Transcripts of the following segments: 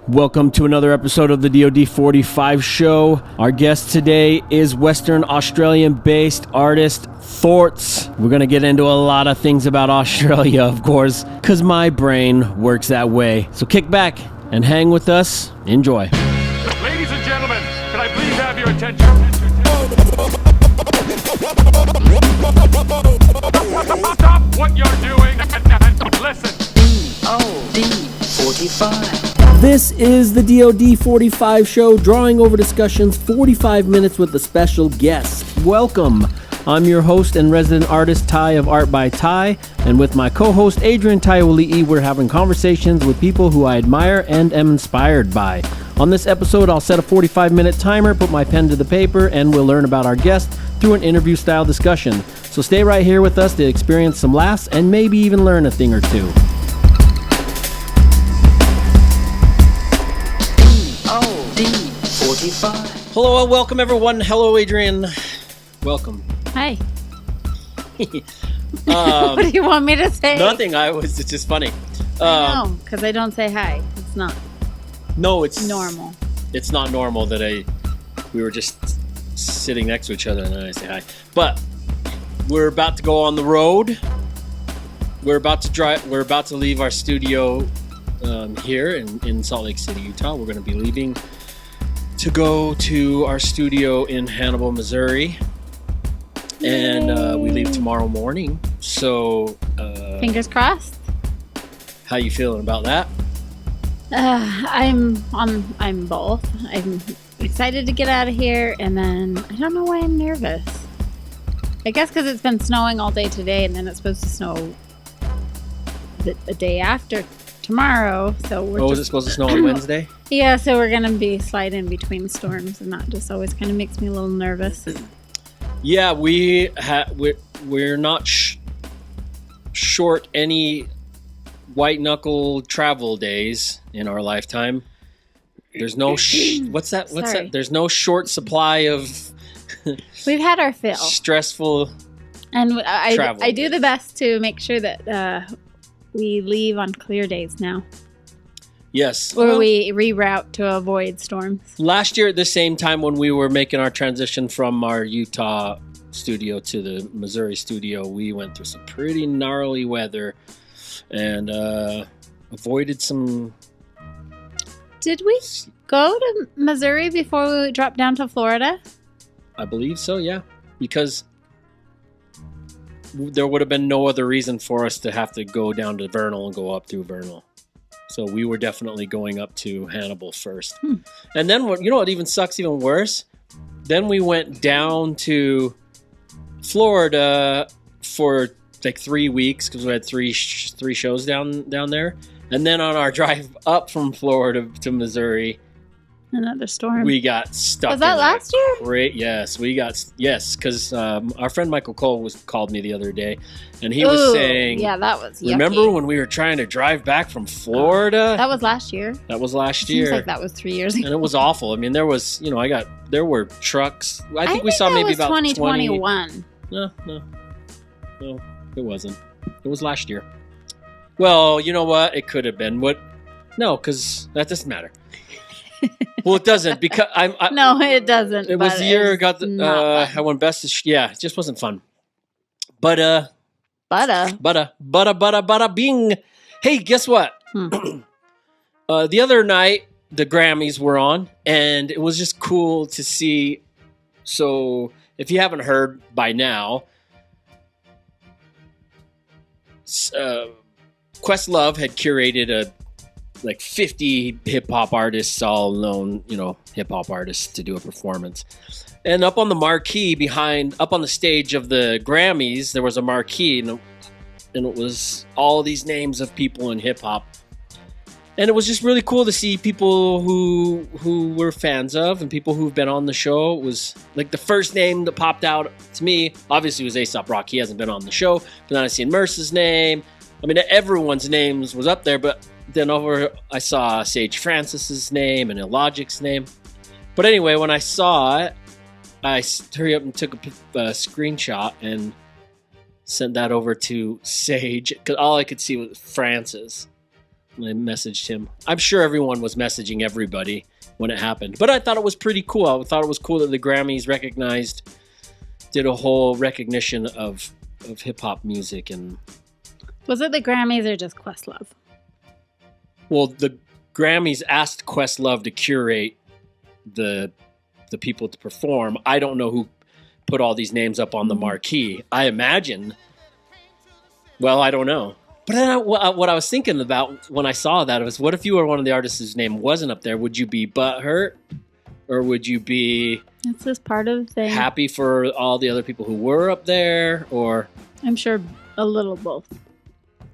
Welcome to another episode of the DOD45 Show. Our guest today is Western Australian-based artist Thorts. We're going to get into a lot of things about Australia, of course, because my brain works that way. So kick back and hang with us. Enjoy. Ladies and gentlemen, can I please have your attention? Stop what you're doing and listen. DOD45. This is the DOD45 Show, drawing over discussions 45 minutes with a special guest. Welcome. I'm your host and resident artist, Ty of Art by Ty, and with my co-host, Adrienne Taiwali'i, we're having conversations with people who I admire and am inspired by. On this episode, I'll set a 45-minute timer, put my pen to the paper, and we'll learn about our guest through an interview-style discussion. So stay right here with us to experience some laughs and maybe even learn a thing or two. DOD45. Hello and welcome, everyone. Hello, Adrienne. Welcome. Hi. What do you want me to say? Nothing. It's just funny. No, because I don't say hi. It's not. No, it's normal. It's not normal that we were just sitting next to each other and then I say hi. But we're about to go on the road. We're about to drive. We're about to leave our studio here in Salt Lake City, Utah. We're going to be leaving to go to our studio in Hannibal, Missouri. And we leave tomorrow morning. So Fingers crossed. How you feeling about that? I'm both. I'm excited to get out of here, and then I don't know why I'm nervous. I guess because it's been snowing all day today, and then it's supposed to snow the day after tomorrow. So we're is it supposed to snow on Wednesday? Yeah, so we're gonna be sliding between storms, and that just always kind of makes me a little nervous. Yeah, we're not short any white knuckle travel days in our lifetime. There's no what's that? There's no short supply of We've had our fill. Stressful And travel I do the best to make sure that we leave on clear days now. Yes. Or we reroute to avoid storms. Last year at the same time when we were making our transition from our Utah studio to the Missouri studio, we went through some pretty gnarly weather and avoided some... Did we go to Missouri before we dropped down to Florida? I believe so, yeah. Because there would have been no other reason for us to have to go down to Vernal and go up through Vernal. So we were definitely going up to Hannibal first. And then, what even sucks even worse? Then we went down to Florida for like 3 weeks because we had three shows down there. And then on our drive up from Florida to Missouri, another storm. We got stuck. Was that last year? Great, yes. Because our friend Michael Cole called me the other day, and he was saying, "Yeah, that was yucky. Remember when we were trying to drive back from Florida? That was last year. That was last year. Seems like that was 3 years ago. And it was awful. I mean, there was, there were trucks. I think we saw maybe about 2021. No, it wasn't. It was last year. Well, you know what? It could have been. No, because that doesn't matter. Well, it doesn't because No, it doesn't. It was the year I got I went best. It just wasn't fun. But bada bing. Hey, guess what? The other night the Grammys were on, and it was just cool to see. So, if you haven't heard by now, Questlove had curated 50 hip-hop artists, all known, hip-hop artists, to do a performance. And up on the marquee up on the stage of the Grammys, there was a marquee, and it was all these names of people in hip-hop. And it was just really cool to see people who we're fans of and people who've been on the show. It was like the first name that popped out to me, obviously, was A$AP Rocky. He hasn't been on the show. But then I seen Merce's name. I mean, everyone's names was up there, but then I saw Sage Francis's name and Illogic's name. But anyway, when I saw it, I hurried up and took a screenshot and sent that over to Sage, because all I could see was Francis. I messaged him. I'm sure everyone was messaging everybody when it happened. But I thought it was pretty cool. I thought it was cool that the Grammys did a whole recognition of hip-hop music. And Was it the Grammys or just Questlove? well, the Grammys asked Questlove to curate the people to perform. I don't know who put all these names up on the marquee. I imagine. Well, I don't know. But then what I was thinking about when I saw that was, what if you were one of the artists whose name wasn't up there? Would you be butthurt? Or would you be It's just part of the thing. happy for all the other people who were up there? Or I'm sure a little both.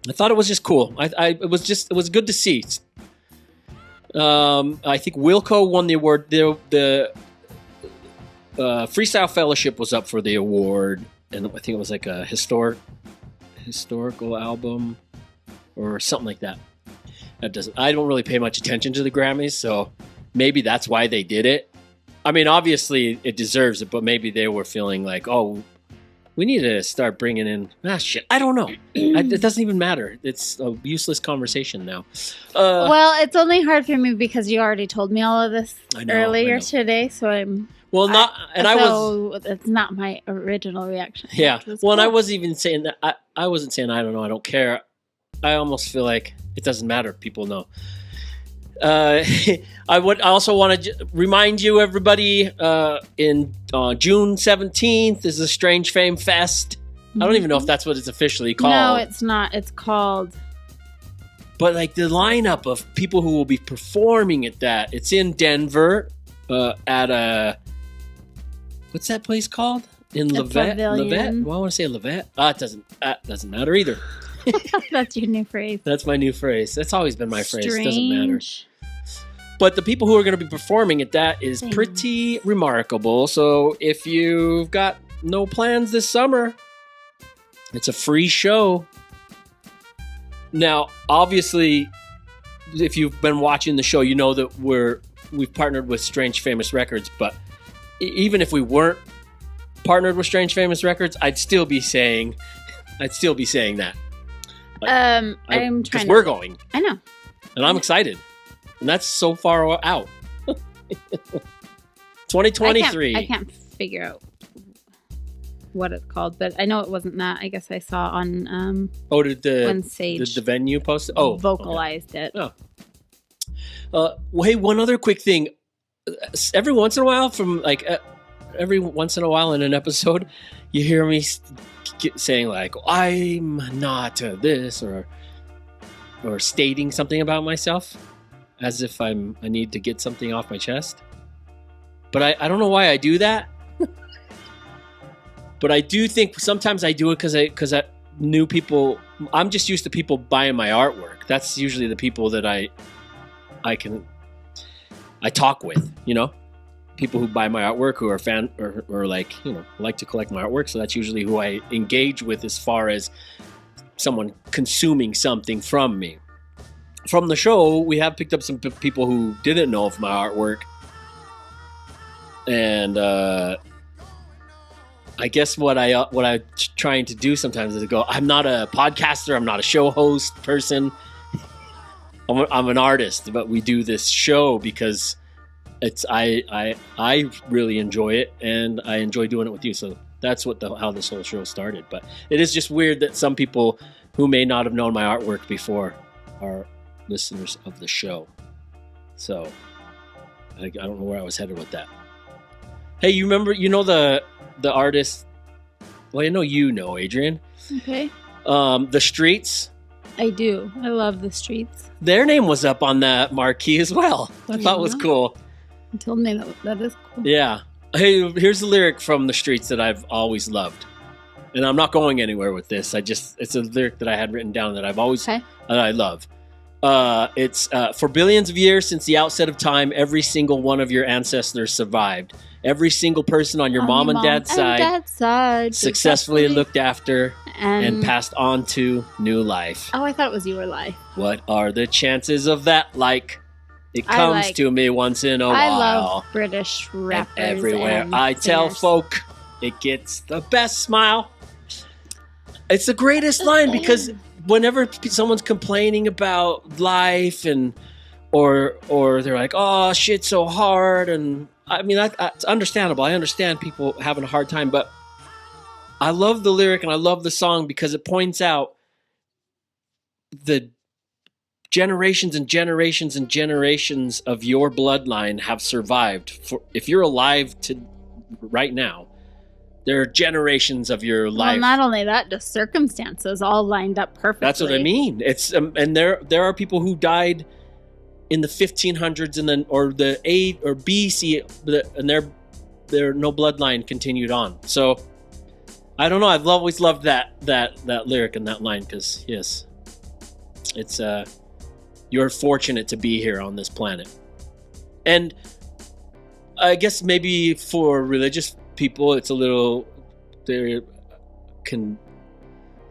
I thought it was just cool. It was good to see. I think Wilco won the award. The Freestyle Fellowship was up for the award, and I think it was like a historical album or something like that. I don't really pay much attention to the Grammys, so maybe that's why they did it. I mean, obviously it deserves it, but maybe they were feeling like, oh, we need to start bringing in shit. I don't know. It doesn't even matter. It's a useless conversation now. Well, it's only hard for me because you already told me all of this earlier today, so I'm. Well, it's not my original reaction. Yeah. Well, cool. and I wasn't even saying that. I wasn't saying I don't know. I don't care. I almost feel like it doesn't matter. People know. I also want to remind you, everybody, in June 17th is the Strange Fame Fest. I don't even know if that's what it's officially called. No, it's not. It's called. But like the lineup of people who will be performing at that, it's in Denver at a. What's that place called? In Levette? Well, I want to say Levette. It doesn't matter either. That's your new phrase. That's my new phrase. That's always been my phrase. Strange. It doesn't matter. But the people who are going to be performing at that is pretty remarkable. So if you've got no plans this summer, it's a free show. Now, obviously, if you've been watching the show, you know that we've partnered with Strange Famous Records. But even if we weren't partnered with Strange Famous Records, I'd still be saying that. I'm trying because we're going. I know, and I'm excited, and that's so far out. 2023. I can't figure out what it's called, but I know it wasn't that. I guess I saw on did when Sage the venue post? Oh, vocalized it. Oh. Well, hey, one other quick thing. Every once in a while, in an episode, you hear me saying like, I'm not this, or stating something about myself as if I need to get something off my chest. But I don't know why I do that. But I do think sometimes I do it because I new people. I'm just used to people buying my artwork. That's usually the people that I talk with, people who buy my artwork, who are fan or like to collect my artwork. So that's usually who I engage with as far as someone consuming something from me. From the show, we have picked up some people who didn't know of my artwork, and I guess what I'm trying to do sometimes is to go, I'm not a podcaster, I'm not a show host person. I'm an artist, but we do this show because I really enjoy it, and I enjoy doing it with you. So that's how this whole show started. But it is just weird that some people who may not have known my artwork before are listeners of the show. So I don't know where I was headed with that. Hey, you remember? The artist? Well, I know Adrienne. Okay. The Streets. I do. I love the Streets. Their name was up on that marquee as well. I thought it was cool. You told me that is cool. Yeah. Hey, here's the lyric from The Streets that I've always loved. And I'm not going anywhere with this. It's a lyric that I had written down that that I love. It's for billions of years since the outset of time, every single one of your ancestors survived. Every single person on your mom and dad's side successfully looked after and passed on to new life. Oh, I thought it was your life. What are the chances of that? Like, it comes to me once in a while. I love British rappers. And everywhere and I tell singers. folk, it gets the best smile. It's the greatest line because whenever someone's complaining about life or they're like, oh, shit's so hard, and I mean, it's understandable. I understand people having a hard time, but I love the lyric and I love the song because it points out the generations and generations and generations of your bloodline have survived. If you're alive right now, there are generations of your life. Well, not only that, just circumstances all lined up perfectly. That's what I mean. It's and there are people who died in the 1500s and then or the A or BC, and their no bloodline continued on. So I don't know. I've always loved that lyric and that line because yes, it's you're fortunate to be here on this planet, and I guess maybe for religious people, it's a little they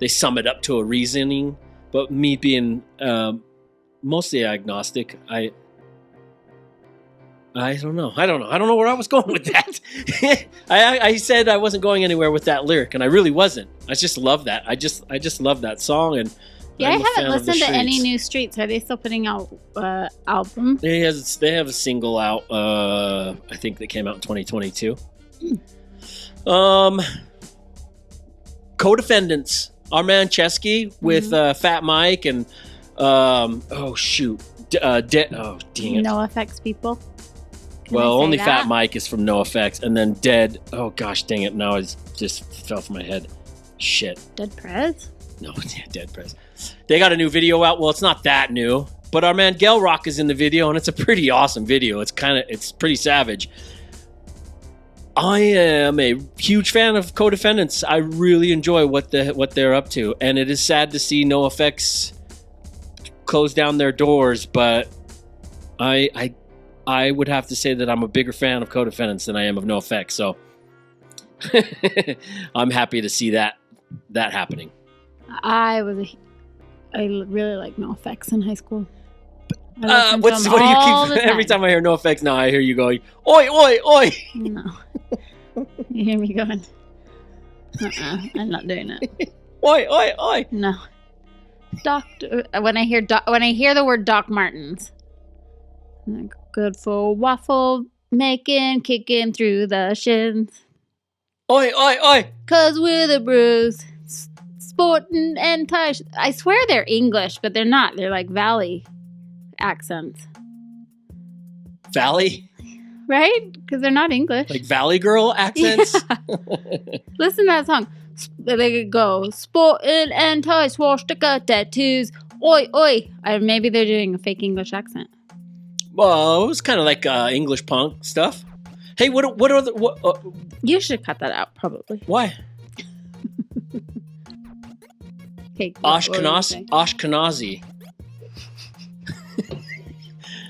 sum it up to a reasoning. But me being mostly agnostic, I don't know. I don't know where I was going with that. I said I wasn't going anywhere with that lyric, and I really wasn't. I just love that. I just love that song, and yeah, I haven't listened to any new Streets. Are they still putting out albums? They have a single out. I think that came out in 2022. Co-defendants. Our man Chesky with Fat Mike and oh shoot, oh dang it. No Effects people. Well, only that? Fat Mike is from No Effects, and then Dead. Oh gosh, dang it! Now it just fell from my head. Shit. Dead Prez? No, yeah, Dead Prez. They got a new video out. Well, it's not that new, but our man Gelrock is in the video, and it's a pretty awesome video. It's pretty savage. I am a huge fan of Co-Defendants. I really enjoy what they're up to, and it is sad to see No Effects close down their doors. But I would have to say that I'm a bigger fan of Co-Defendants than I am of No Effects. So I'm happy to see that happening. I really liked No Effects in high school. What do you keep? Every time I hear No Effects now, I hear you going, "Oi, oi, oi!" No, you hear me going, I'm not doing it. Oi, oi, oi! No, Doctor. When I hear the word Doc Martens, like, good for waffle making, kicking through the shins. Oi, oi, oi! 'Cause we're the Brews, sporting and touch. I swear they're English, but they're not. They're like Valley accents. Valley? Right? Because they're not English. Like Valley Girl accents? Yeah. Listen to that song. They go, sporting and touch, swastika tattoos. Oi, oi. Maybe they're doing a fake English accent. Well, it was kind of like English punk stuff. Hey, what are the... You should cut that out, probably. Why? Okay, Ashkenazi.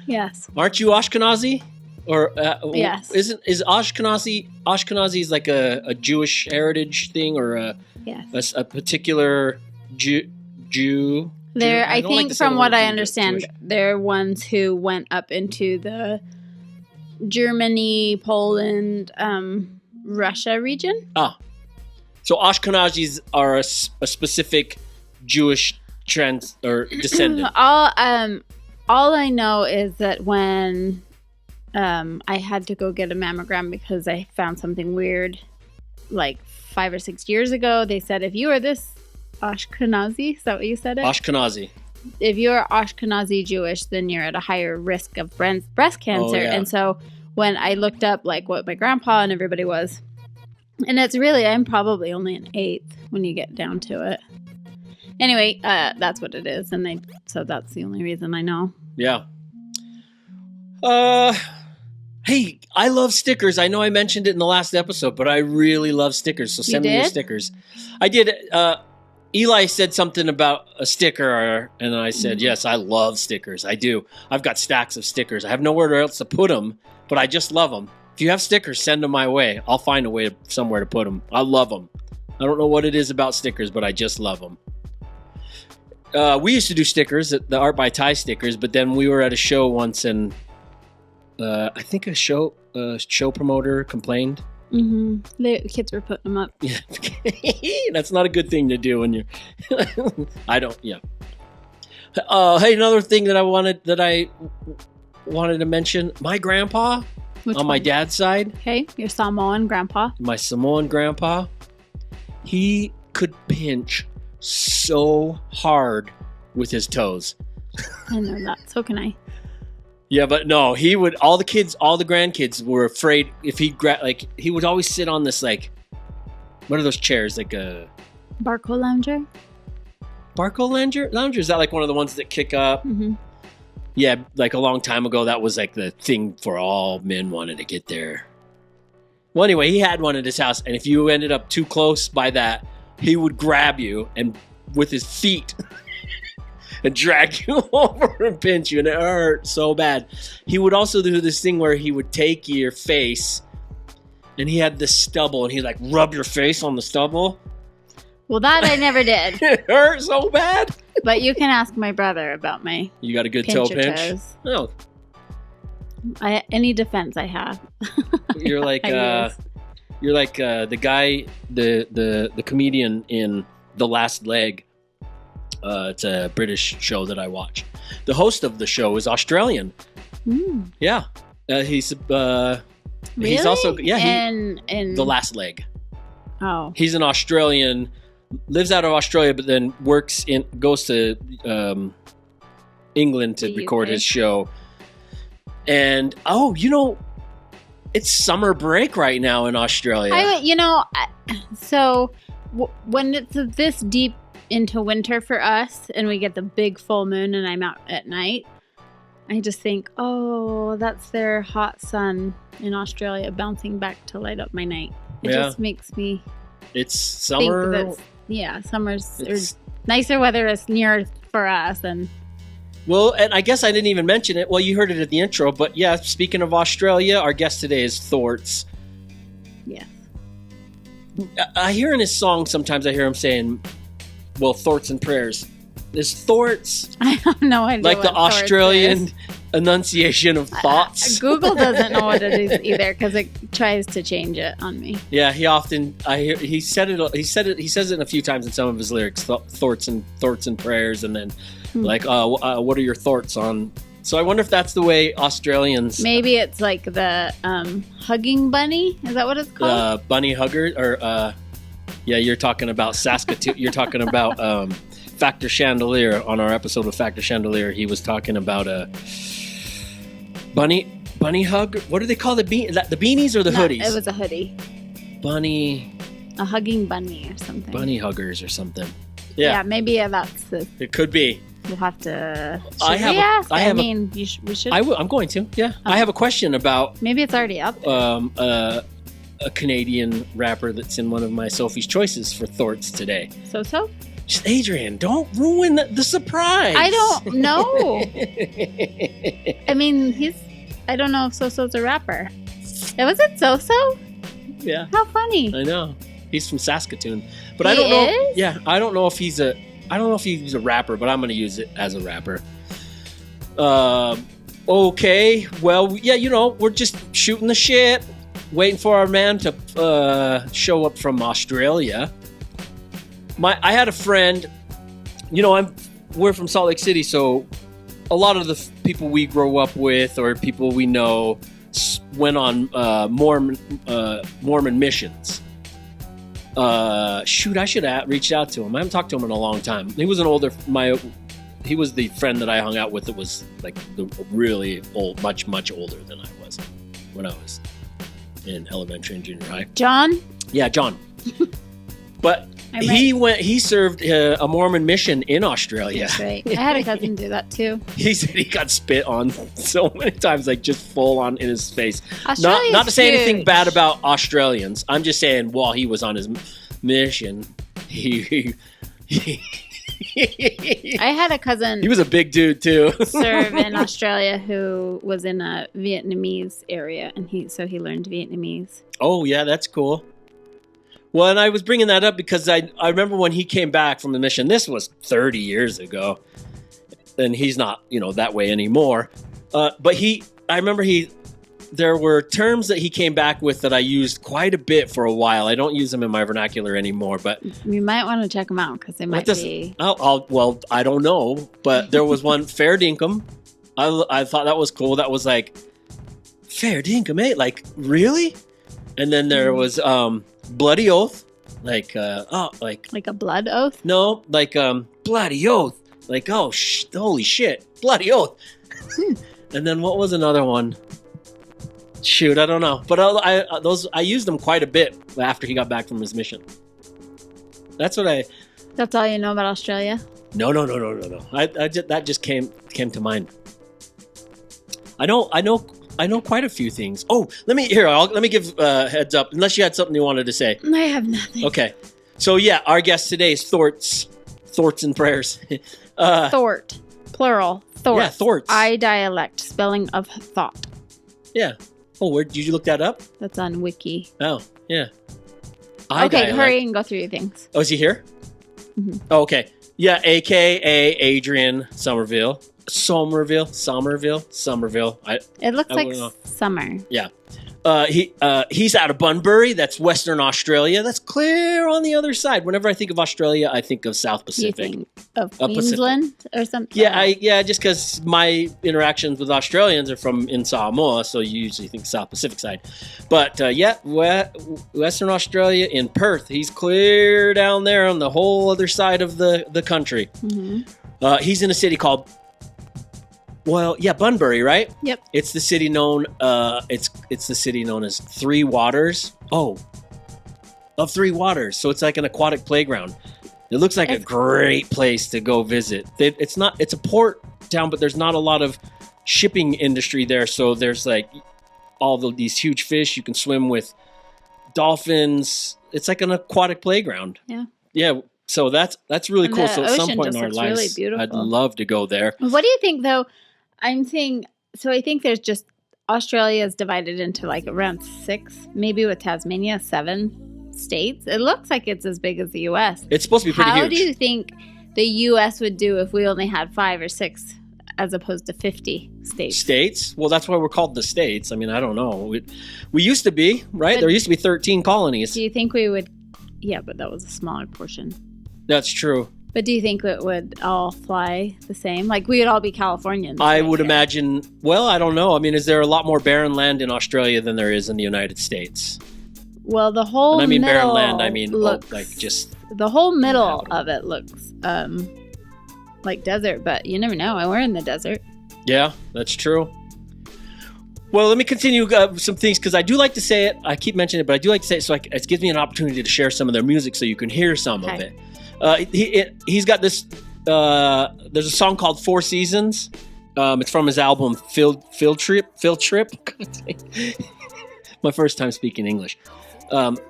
Yes. Aren't you Ashkenazi? Or yes. Is Ashkenazi is like a Jewish heritage thing, or a particular Jew? I think from what I understand, they're ones who went up into the Germany, Poland, Russia region. Ah, so Ashkenazis are a specific Jewish descendant. All I know is that when I had to go get a mammogram because I found something weird, like 5 or 6 years ago, they said if you are this Ashkenazi, is that what you said? Ashkenazi. If you're Ashkenazi Jewish, then you're at a higher risk of breast cancer. Oh, yeah. And so when I looked up like what my grandpa and everybody was, and it's really, I'm probably only an 8th when you get down to it. Anyway, that's what it is, and so that's the only reason I know. Yeah. Hey, I love stickers. I know I mentioned it in the last episode, but I really love stickers. So send me your stickers. I did. Eli said something about a sticker, and I said, yes, I love stickers. I do. I've got stacks of stickers. I have nowhere else to put them, but I just love them. If you have stickers, send them my way. I'll find a way somewhere to put them. I love them. I don't know what it is about stickers, but I just love them. We used to do stickers, the Art by Ty stickers, but then we were at a show once, and I think a show promoter complained Mm-hmm. The kids were putting them up. Yeah. That's not a good thing to do when you're... I don't... Yeah. Hey, another thing that I wanted to mention. My grandpa, Which on my one? dad's side, Okay, your Samoan grandpa. my Samoan grandpa, he could pinch so hard with his toes. I know that. So can I. Yeah, but no, he would. All the grandkids were afraid if he he would always sit on this what are those chairs, like a Barco lounger. Barco lounger? Is that like one of the ones that kick up? Mm-hmm. Yeah, like a long time ago, that was like the thing for all men wanted to get there. Well, anyway, he had one at his house, and if you ended up too close by that, he would grab you and with his feet and drag you over and pinch you, and it hurt so bad. He would also do this thing where he would take your face, and he had this stubble, and he'd like rub your face on the stubble. Well, that I never did. It hurt so bad. But you can ask my brother about my You got a good pinch toe your pinch? toes. No. Any defense I have. You're like I use. the guy, the comedian in The Last Leg. It's a British show that I watch. The host of the show is Australian. Mm. Yeah, he's Really? also in The Last Leg. Oh, He's an Australian, lives out of Australia, but then goes to England to The record UK. his show. And it's summer break right now in Australia. when it's this deep into winter for us, and we get the big full moon, and I'm out at night, I just think, oh, that's their hot sun in Australia bouncing back to light up my night. It just makes me It's summer. think that summer's or nicer weather is near for us, and Well, and I guess I didn't even mention it. Well, you heard it at the intro, but yeah, speaking of Australia, our guest today is Thorts. yeah. I hear in his song, sometimes I hear him saying, well, thoughts and prayers. Is thoughts I have no idea. like what the Thorts Australian is. enunciation of thoughts? Google doesn't know what it is either because it tries to change it on me. Yeah, he said it. He says it a few times in some of his lyrics. Thoughts and prayers, and then what are your thoughts on? So I wonder if that's the way Australians. Maybe it's like the hugging bunny. Is that what it's called? Bunny hugger, or you're talking about Saskatoon. You're talking about Factor Chandelier. On our episode of Factor Chandelier, he was talking about a bunny hug. What do they call the beanies or the hoodies? It was a hoodie. A hugging bunny or something. Bunny huggers or something. Yeah, maybe that's the. It could be. We'll have to. I have we should. I'm going to. Yeah, I have a question about Maybe it's already up there. a Canadian rapper that's in one of my Sophie's choices for Thorts today. So. Just Adrienne, don't ruin the surprise. I don't know. I mean, I don't know if So-So's a rapper. Was it So-So? Yeah, How funny. I know. He's from Saskatoon, but He I don't know. is? Yeah, I don't know if he's a rapper, but I'm going to use it as a rapper. Okay. Well, yeah, we're just shooting the shit, waiting for our man to show up from Australia. I had a friend, we're from Salt Lake City, so a lot of the people we grow up with or people we know went on Mormon missions. I should have reached out to him. I haven't talked to him in a long time. He was he was the friend that I hung out with that was like the really old, much, much older than I was when I was in elementary and junior high. John? Yeah, John. But he served a Mormon mission in Australia. That's right. I had a cousin do that too. He said he got spit on so many times, like just full on in his face. Australia's Not to say anything huge. bad about Australians. I'm just saying while he was on his mission, he I had a cousin was a big dude too. serve in Australia who was in a Vietnamese area, and he learned Vietnamese. Oh yeah, that's cool. Well, and I was bringing that up because I remember when he came back from the mission. This was 30 years ago, and he's not that way anymore. But I remember he there were terms that he came back with that I used quite a bit for a while. I don't use them in my vernacular anymore, but You might want to check them out because they might be. well, I don't know, but there was one fair dinkum. I thought that was cool. That was like fair dinkum, eh? Like really? And then there was bloody oath, like Like a blood oath? no, like bloody oath, like holy shit, bloody oath. And then what was another one? Shoot, I don't know. But I used them quite a bit after he got back from his mission. That's That's all you know about Australia? No. That just came to mind. I know quite a few things. Oh, let me give heads up. Unless you had something you wanted to say. I have nothing. Okay. So yeah, our guest today is Thorts and prayers. Thort, plural. Thorts. Yeah, Thorts. I dialect, spelling of thought. Yeah. Oh, where did you look that up? That's on Wiki. Oh, yeah. Okay, hurry and go through your things. Oh, is he here? Mm-hmm. Oh, okay. Yeah, a.k.a. Adrienne Somerville. It It looks I like don't know. summer. Yeah. He's out of Bunbury. That's Western Australia. That's clear on the other side. Whenever I think of Australia, I think of South You Pacific. think of Queensland or something? Yeah, just because my interactions with Australians are from in Samoa, so you usually think South Pacific side. But Western Australia in Perth. He's clear down there on the whole other side of the country. Mm-hmm. He's in a city called Bunbury, right? Yep. It's the city known. It's the city known as Three Waters. Oh, of Three Waters. So it's like an aquatic playground. It looks like a great place to go visit. It's a port town, but there's not a lot of shipping industry there. So there's like these huge fish. You can swim with dolphins. It's like an aquatic playground. Yeah. Yeah. So that's really And cool. the So at some ocean point just in our looks lives, really beautiful. I'd love to go there. What do you think, though? I'm saying, so I think there's just, Australia is divided into like around 6, maybe with Tasmania, 7 states. It looks like it's as big as the U.S. It's supposed to be pretty How huge. do you think the U.S. would do if we only had 5 or 6 as opposed to 50 states? States? Well, that's why we're called the States. I mean, I don't know. We used to be, right? But There used to be 13 colonies. Do you think we would? Yeah, but that was a smaller portion. That's true. But do you think it would all fly the same? Like we would all be Californians? I right would here. imagine. Well, I don't know. I mean, is there a lot more barren land in Australia than there is in the United States? Well, the whole And I mean middle barren land. I mean, looks, like just the whole middle uninhabitable. of it looks like desert, but you never know. And we're in the desert. yeah, that's true. Well, let me continue some things because I do like to say it. I keep mentioning it, but I do like to say it so it gives me an opportunity to share some of their music so you can hear some of Okay. it. He's got this. There's a song called Four Seasons. It's from his album Field Trip. My first time speaking English.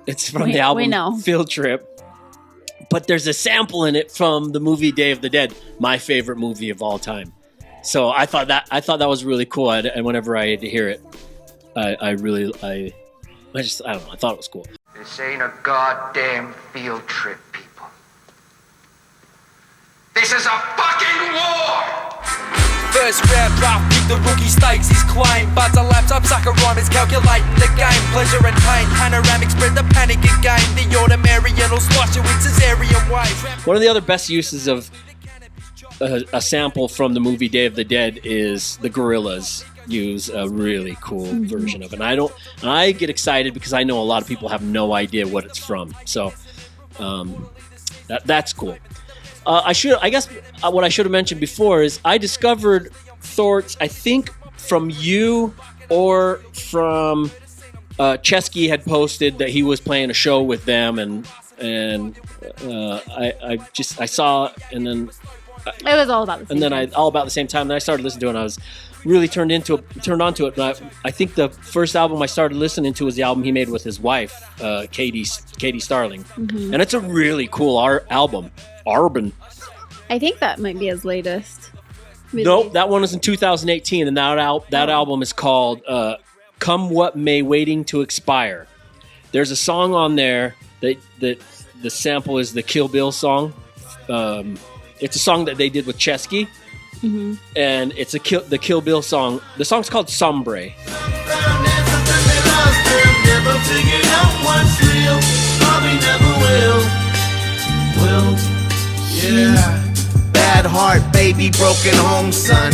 It's from the album we know. Field Trip. But there's a sample in it from the movie Day of the Dead, my favorite movie of all time. So I thought that was really cool. And whenever I had to hear it, I don't know. I thought it was cool. This ain't a goddamn field trip, people. This is a fucking war! First round draft pick, the rookie stakes his claim. Buds a laptop, sucker rhymers calculating the game. Pleasure and pain, panoramic spread the panic again. The Ordinarian will slosh you in cesarean ways. One of the other best uses of a sample from the movie Day of the Dead is the Gorillaz use a really cool version of it. And I get excited because I know a lot of people have no idea what it's from. So that's cool. I guess what I should have mentioned before is I discovered Thorts, I think from you or from Chesky had posted that he was playing a show with them, and I saw, and then It was all about the same. and then thing. all about the same time. Then I started listening to it, and I was really turned onto it. And I think the first album I started listening to was the album he made with his wife, Katie Starling, and it's a really cool album. Arbin. I think that might be his latest. Nope, that one was in 2018, and that album is called "Come What May, Waiting to Expire." There's a song on there that the sample is the Kill Bill song. It's a song that they did with Chesky, and it's the Kill Bill song. The song's called "Sombre." build. Yeah. Bad heart, baby, broken home, son.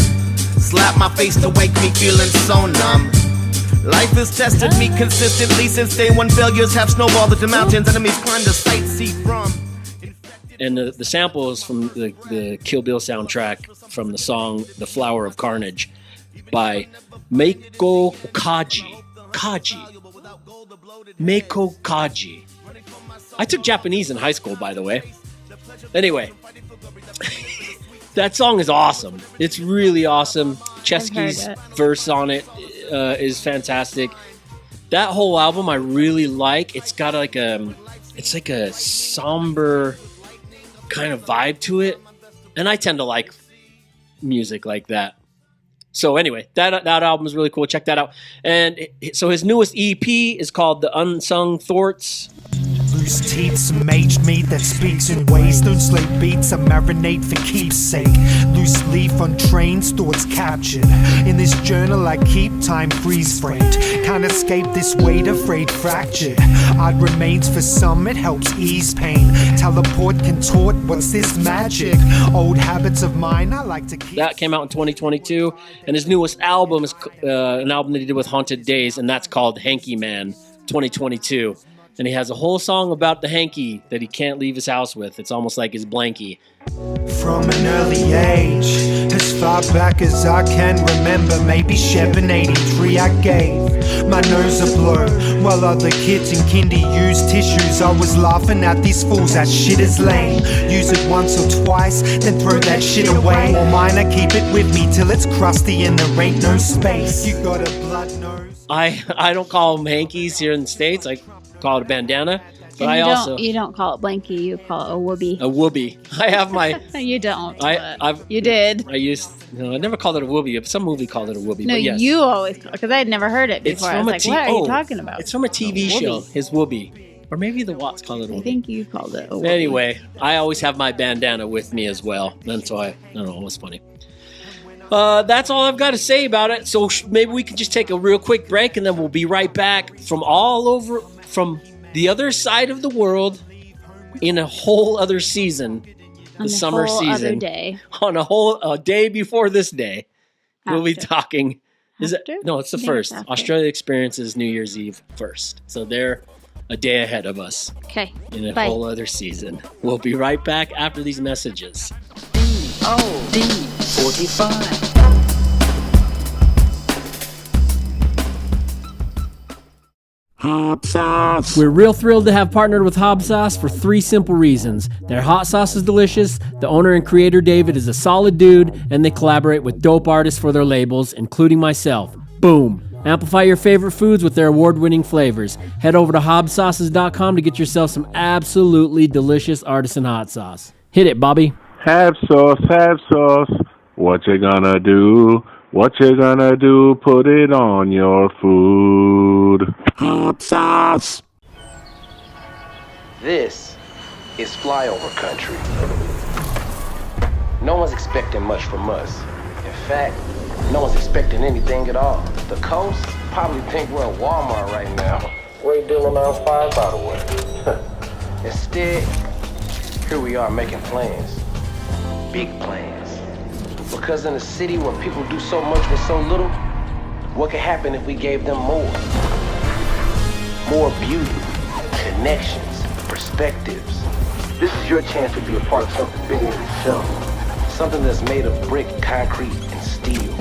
Slap my face to wake me feeling so numb. Life has tested me consistently since day one. Failures have snowballed into mountains. Enemies climb to sightsee from. And the sample is from the Kill Bill soundtrack from the song The Flower of Carnage by Meiko Kaji. Meiko Kaji. I took Japanese in high school, by the way. Anyway, that song is awesome. It's really awesome. Chesky's verse on it is fantastic. That whole album I really like. It's got like it's like a somber kind of vibe to it, and I tend to like music like that. So anyway, that album is really cool. Check that out. And so his newest EP is called The Unsung Thorts. Loose teeth, some aged meat that speaks in ways. Don't slay beats, I marinate for keepsake. Loose leaf on trains, thoughts captured. In this journal I keep time freeze framed. Can't escape this weight, afraid fractured. Art remains for some, it helps ease pain. Teleport, contort, what's this magic? Old habits of mine, I like to keep. That came out in 2022. And his newest album is an album that he did with Haunted Days, and that's called Hanky Man 2022. And he has a whole song about the hanky that he can't leave his house with. It's almost like his blankie. From an early age, as far back as I can remember, maybe 783 I gave my nose a blow, while other kids in kindy used tissues. I was laughing at these fools, that shit is lame. Use it once or twice, then throw that shit away. Or mine, I keep it with me till it's crusty and there ain't no space. You got a blood nose. I don't call them hankies here in the States. I call it a bandana. But you don't call it blankie, you call it a whoopee. A whoopee. I have my. You don't. You did. I never called it a whoopee. Some movie called it a whoopee. No, but yes. you always because I had never heard it before. I was like, what are you talking about? It's from a TV show. His whoopee, or maybe the Watts call it a whoopee. I think you called it a whoopee. Anyway, I always have my bandana with me as well. And so I don't know. It was funny. That's all I've got to say about it. So maybe we could just take a real quick break, and then we'll be right back from the other side of the world in a whole other season, the summer season. Other day. On a day before this day. We'll be talking. It's the first. Australia experiences New Year's Eve first. So they're a day ahead of us. Okay. In a whole other season. We'll be right back after these messages. DOD45. Hot sauce. We're real thrilled to have partnered with Hot Sauce for 3 simple reasons. Their hot sauce is delicious, the owner and creator David is a solid dude, and they collaborate with dope artists for their labels, including myself. Boom. Amplify your favorite foods with their award-winning flavors. Head over to hobsauces.com to get yourself some absolutely delicious artisan hot sauce. Hit it, Bobby. Have sauce. What you gonna do? What you gonna do? Put it on your food. Hot sauce. This is flyover country. No one's expecting much from us. In fact, no one's expecting anything at all. The coast probably think we're in Walmart right now. Great deal on 5, by the way. Instead, here we are making plans. Big plans. Because in a city where people do so much with so little, what could happen if we gave them more? More beauty, connections, perspectives. This is your chance to be a part of something bigger than yourself. Something that's made of brick, concrete, and steel.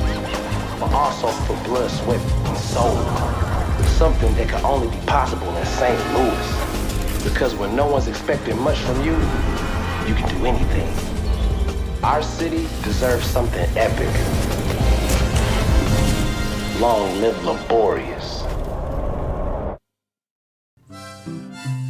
But also for blood, sweat, and soul. Something that can only be possible in St. Louis. Because when no one's expecting much from you, you can do anything. Our city deserves something epic. Long live laborious.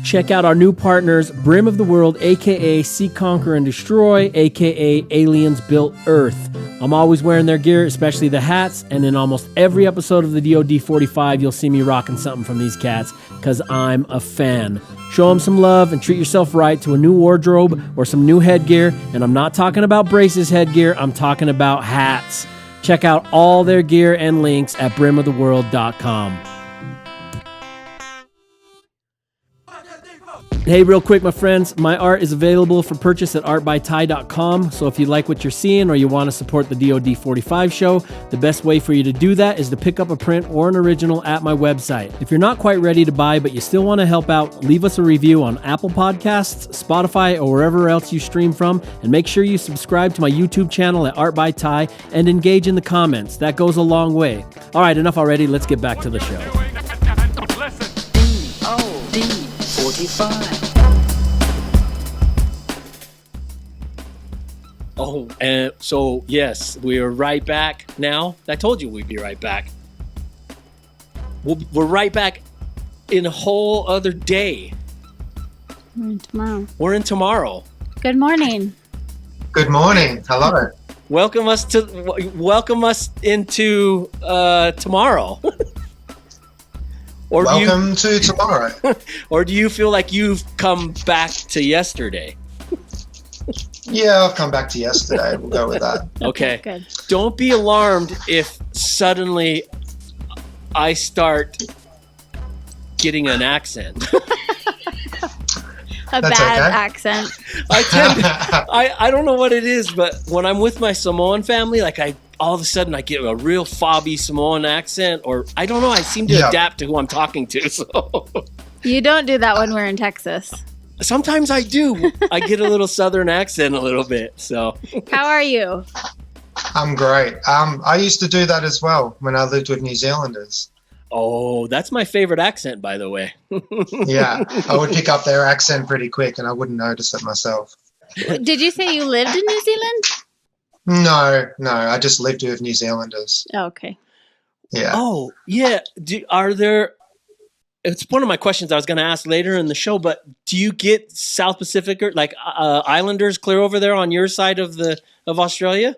Check out our new partners, Brim of the World, a.k.a. Seek, Conquer, and Destroy, a.k.a. Aliens Built Earth. I'm always wearing their gear, especially the hats, and in almost every episode of the DOD45, you'll see me rocking something from these cats, because I'm a fan. Show them some love and treat yourself right to a new wardrobe or some new headgear, and I'm not talking about braces headgear, I'm talking about hats. Check out all their gear and links at brimoftheworld.com. Hey, real quick, my friends, my art is available for purchase at artbyty.com. So if you like what you're seeing or you want to support the DOD45 show, the best way for you to do that is to pick up a print or an original at my website. If you're not quite ready to buy, but you still want to help out, leave us a review on Apple Podcasts, Spotify, or wherever else you stream from. And make sure you subscribe to my YouTube channel at Art by Ty and engage in the comments. That goes a long way. All right, enough already. Let's get back to the show. Listen. DOD45. Oh, and so, yes, we are right back now. I told you we'd be right back. We're right back in a whole other day. We're in tomorrow. We're in tomorrow. Good morning. Good morning. Hello. Welcome us into tomorrow. Or Welcome to tomorrow. Or do you feel like you've come back to yesterday? Yeah, I've come back to yesterday. We'll go with that. Okay. Good. Don't be alarmed if suddenly I start getting an accent. A That's bad okay. accent. I don't know what it is, but when I'm with my Samoan family, like all of a sudden I get a real fobby Samoan accent, or I don't know, I seem to adapt to who I'm talking to. So You don't do that when we're in Texas. sometimes I do. I get a little Southern accent a little bit. So How are you? I'm great. I used to do that as well when I lived with New Zealanders. oh, that's my favorite accent, by the way. Yeah, I would pick up their accent pretty quick and I wouldn't notice it myself. Did you say you lived in New Zealand? No, I just lived with New Zealanders. Oh, okay. Yeah. Oh, yeah. Are there? It's one of my questions I was going to ask later in the show, but do you get South Pacific or like Islanders clear over there on your side of Australia?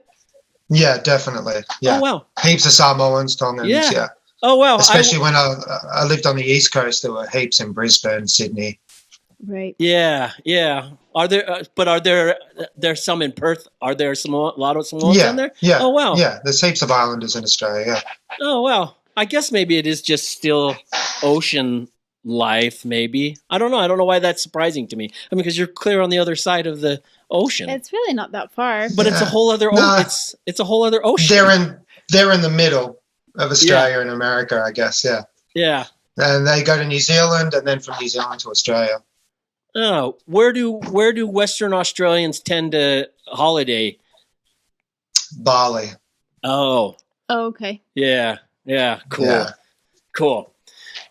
Yeah, definitely. Yeah. Oh wow. Heaps of Samoans, Tongans, Yeah. yeah. Oh wow. Especially when I lived on the East Coast, there were heaps in Brisbane, Sydney. Right. Yeah. Are there? But are there's some in Perth? Are there a lot of Samoans Yeah, in there? yeah. Oh wow. Yeah, there's heaps of Islanders in Australia, yeah. Oh wow. I guess maybe it is just still ocean life. Maybe I don't know. I don't know why that's surprising to me. I mean, because you're clear on the other side of the ocean. It's really not that far. But it's a whole other. No. It's a whole other ocean. They're in the middle of Australia and America, I guess, yeah. Yeah. And they go to New Zealand and then from New Zealand to Australia. Oh, where do Western Australians tend to holiday? Bali. Oh, Oh, okay. yeah, cool, Yeah. cool.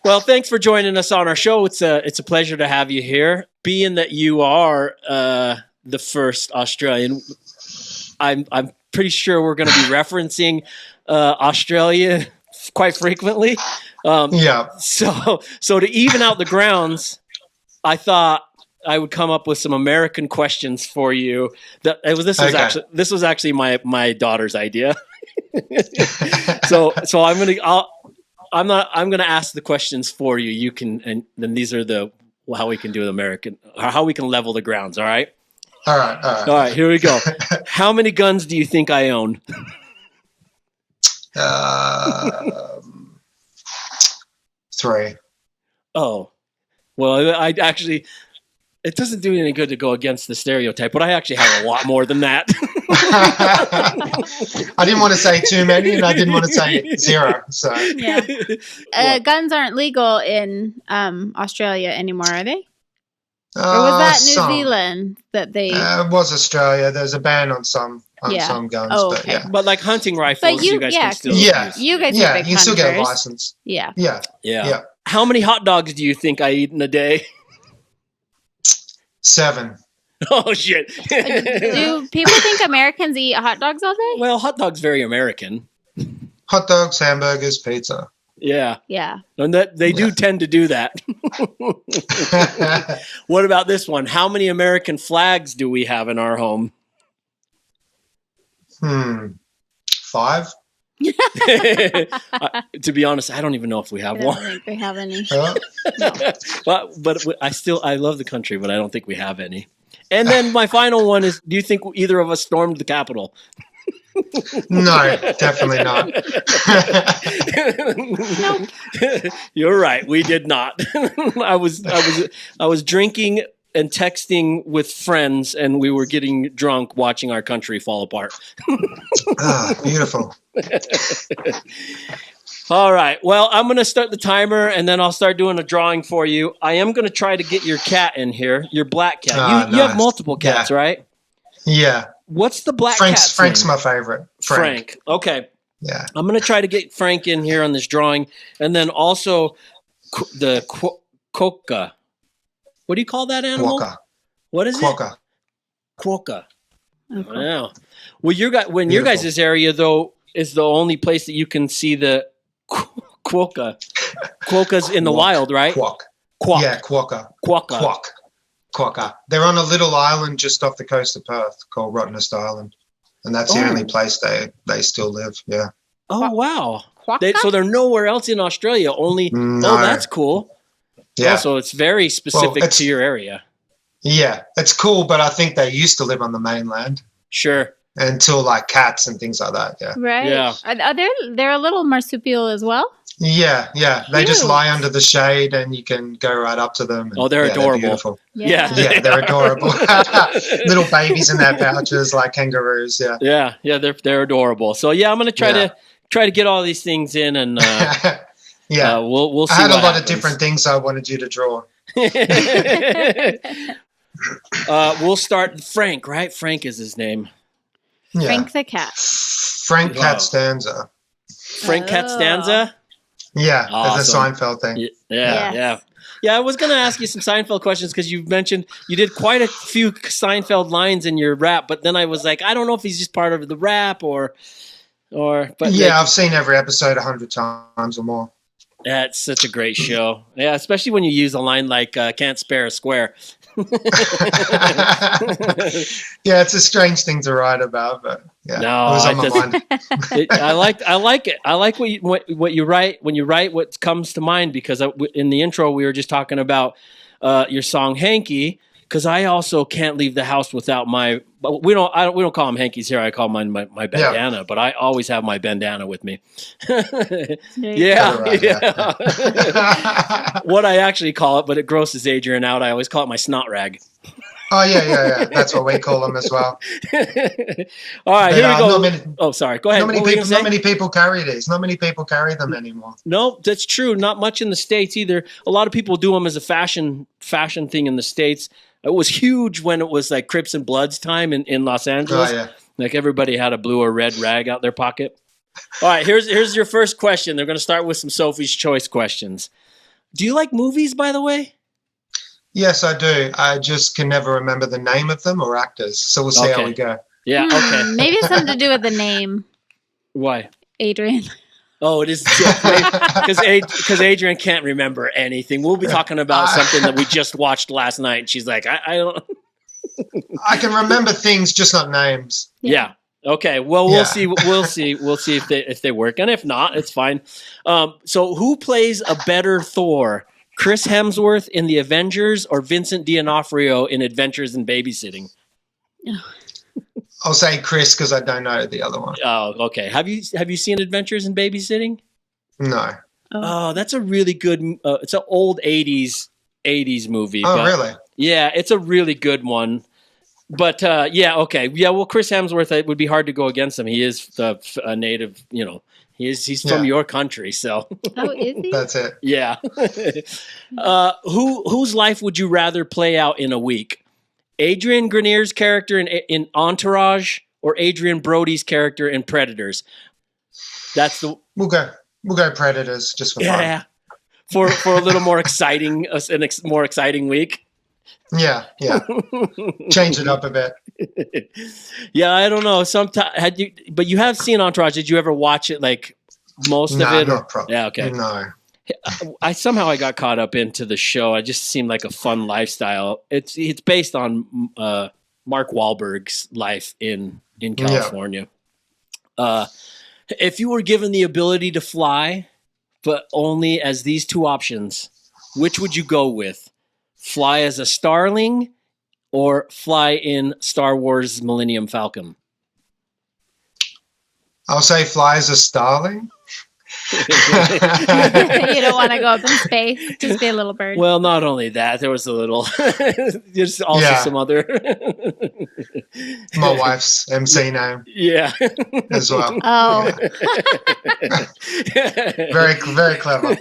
Well, thanks for joining us on our show. It's a pleasure to have you here. Being that you are the first Australian, I'm pretty sure we're going to be referencing Australia quite frequently. Yeah. So to even out the grounds, I thought I would come up with some American questions for you. This was actually my daughter's idea. so I'm gonna ask the questions for you. You can, and then these are how we can do it American, or how we can level the grounds. All right. All right. All right. Here we go. How many guns do you think I own? 3. Oh, well, I actually. It doesn't do any good to go against the stereotype, but I actually have a lot more than that. I didn't want to say too many, and I didn't want to say 0. So Yeah. Guns aren't legal in Australia anymore, are they? Or was that New Zealand that they? It was Australia. There's a ban on some guns, Oh, but okay. yeah. But like hunting rifles, But you guys can still Yeah. use. You guys Yeah, are big you can still get a hunters. license. Yeah. Yeah. Yeah. How many hot dogs do you think I eat in a day? 7. Oh shit! Do people think Americans eat hot dogs all day? Well, hot dog's very American. Hot dogs, hamburgers, pizza. Yeah, Yeah. and that they do tend to do that. What about this one? How many American flags do we have in our home? 5. To be honest, I don't even know if we have I don't one. think they have any. But I love the country, but I don't think we have any. And then my final one is: do you think either of us stormed the Capitol? No, definitely not. You're right. We did not. I was drinking and texting with friends, and we were getting drunk watching our country fall apart. Beautiful. All right. Well, I'm going to start the timer, and then I'll start doing a drawing for you. I am going to try to get your cat in here, your black cat. You have multiple cats, right? Yeah. What's the black Frank's cat's name? my favorite. Frank. Okay. Yeah. I'm going to try to get Frank in here on this drawing, and then also the Quokka. What do you call that animal? Quokka. What is Quokka. it? Quokka. Okay. Wow. Well, your guys' area though is the only place that you can see the Quokka. Quokka's in the wild, right? Quokk. Yeah, Quokka. Quokka. Quokka. They're on a little island just off the coast of Perth called Rottnest Island, and that's the only place they still live. Yeah. Oh wow. Quokka? So they're nowhere else in Australia. Only. No. Oh, that's cool. Yeah. Also, it's very specific to your area. Yeah, it's cool, but I think they used to live on the mainland. Sure. Until like cats and things like that. Yeah. Right. Yeah. Are they're a little marsupial as well? Yeah. They just lie under the shade, and you can go right up to them. And, they're adorable. They're beautiful. Yeah. Yeah, they're adorable. Little babies in their pouches like kangaroos. Yeah. Yeah, they're adorable. So yeah, I'm gonna try to get all these things in, and yeah, we'll see. I had a lot happens. of different things I wanted you to draw. We'll start Frank. Right, Frank is his name. Yeah. Frank the cat. Frank Cat Stanza. Frank Cat Stanza. Yeah, Awesome. it's a Seinfeld thing. Yeah. I was going to ask you some Seinfeld questions because you mentioned you did quite a few Seinfeld lines in your rap, but then I was like, I don't know if he's just part of the rap or. But yeah, I've seen every episode 100 times or more. Yeah, it's such a great show. Yeah, especially when you use a line like "Can't spare a square." Yeah, it's a strange thing to write about, but yeah, it was on my mind. I like it. I like what you write when you write what comes to mind, because in the intro we were just talking about your song "Hanky," because I also can't leave the house without my. We don't call them hankies here. I call mine my bandana, yeah. But I always have my bandana with me. Yeah. What I actually call it, but it grosses Adrienne out. I always call it my snot rag. Oh yeah. That's what we call them as well. All right, here we go. Sorry. Go ahead. Not many people carry these. Not many people carry them anymore. No, that's true. Not much in the States either. A lot of people do them as a fashion thing in the States. It was huge when it was like Crips and Bloods time in Los Angeles. Oh, yeah. Like everybody had a blue or red rag out their pocket. All right, here's your first question. They're going to start with some Sophie's Choice questions. Do you like movies, by the way? Yes, I do. I just can never remember the name of them or actors. So we'll see how we go. Yeah, okay. Maybe it's something to do with the name. Why? Adrienne. Oh, it is because Adrienne can't remember anything. We'll be talking about something that we just watched last night, and she's like, I don't. I can remember things, just not names. Yeah. Okay. Well, we'll see. We'll see if they work, and if not, it's fine. So, who plays a better Thor, Chris Hemsworth in the Avengers or Vincent D'Onofrio in Adventures in Babysitting? I'll say Chris because I don't know the other one. Oh, okay. Have you seen Adventures in Babysitting? No. Oh, that's a really good. It's an old '80s movie. Oh, really? Yeah, it's a really good one. But yeah, okay, yeah. Well, Chris Hemsworth, it would be hard to go against him. He is a native. He's from your country, so. Oh, is he? That's it. Yeah. Whose life would you rather play out in a week? Adrienne Grenier's character in Entourage or Adrian Brody's character in Predators? That's the. We'll go Predators just for fun. Yeah. For a little more exciting, more exciting week. Yeah. Change it up a bit. Yeah, I don't know. Sometimes but you have seen Entourage. Did you ever watch it? Like most of it? Yeah. Okay. No. I got caught up into the show. It just seemed like a fun lifestyle. It's based on Mark Wahlberg's life in California. Yeah. If you were given the ability to fly, but only as these two options, which would you go with? Fly as a starling or fly in Star Wars Millennium Falcon? I'll say fly as a starling. You don't want to go up in space. Just be a little bird. Well, not only that, there was a little, there's also some other. My wife's MC name. Yeah. As well. Oh. Yeah. Very clever.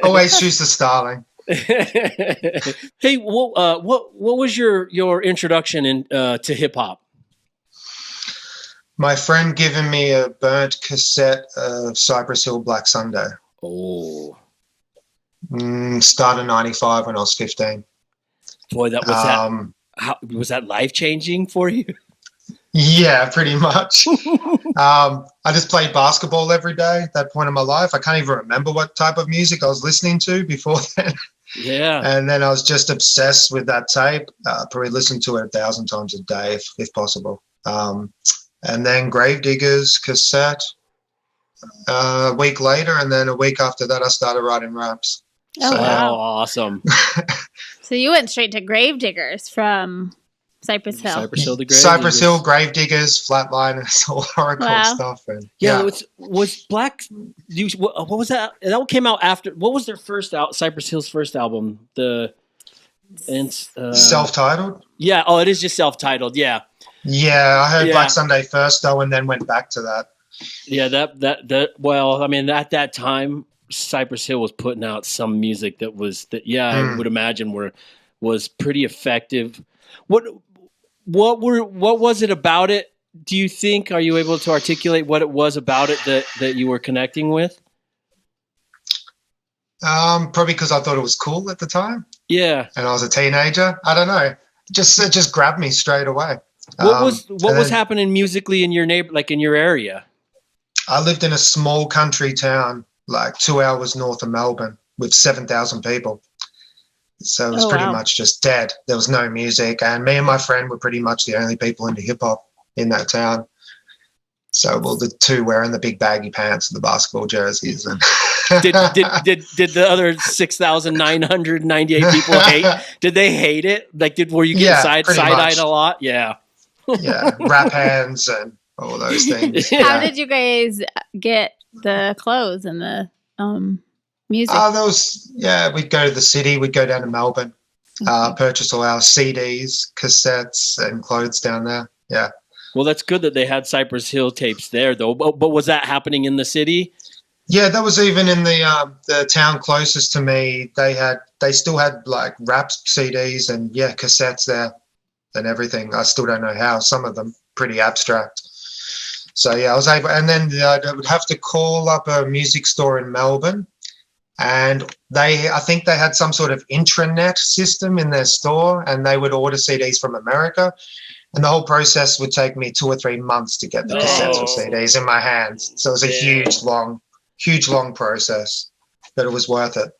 Always choose the styling. Hey, what was your introduction to hip hop? My friend giving me a burnt cassette of Cypress Hill Black Sunday. Oh. Started 95 when I was 15. Boy, that was was that life changing for you? Yeah, pretty much. I just played basketball every day at that point in my life. I can't even remember what type of music I was listening to before then. Yeah. And then I was just obsessed with that tape. Probably listened to it 1,000 times a day if possible. And then Gravediggers cassette a week later, and then a week after that I started writing raps. Oh, wow. Awesome. So you went straight to Gravediggers from Cypress Hill. Cypress Hill, Cypress Hill, Gravediggers, Flatliners, all hardcore stuff. And, was Black, what was that? That came out after, what was their first Cypress Hill's first album? Self-titled? Yeah, it is just self-titled, yeah. Yeah, I heard Black Sunday first though, and then went back to that. Yeah, well, I mean, at that time, Cypress Hill was putting out some music that was I would imagine was pretty effective. What was it about it? Do you think? Are you able to articulate what it was about it that you were connecting with? Probably because I thought it was cool at the time. Yeah, and I was a teenager. I don't know. It just grabbed me straight away. What was happening musically in your in your area? I lived in a small country town, like 2 hours north of Melbourne, with 7,000 people. So it was pretty much just dead. There was no music, and me and my friend were pretty much the only people into hip hop in that town. So the two wearing the big baggy pants and the basketball jerseys. And did the other 6,998 people hate? Did they hate it? Like, were you getting side-eyed a lot? Yeah. Yeah, rap hands and all those things. How did you guys get the clothes and the music? We'd go to the city. We'd go down to Melbourne, purchase all our CDs, cassettes, and clothes down there. Yeah. Well, that's good that they had Cypress Hill tapes there, though. But was that happening in the city? Yeah, that was even in the town closest to me. They still had like rap CDs and cassettes there and everything. I still don't know how. Some of them pretty abstract. So I was able, and then I would have to call up a music store in Melbourne, and I think they had some sort of intranet system in their store, and they would order CDs from America. And the whole process would take me 2 or 3 months to get the cassettes or CDs in my hands. So it was a huge, long process, but it was worth it.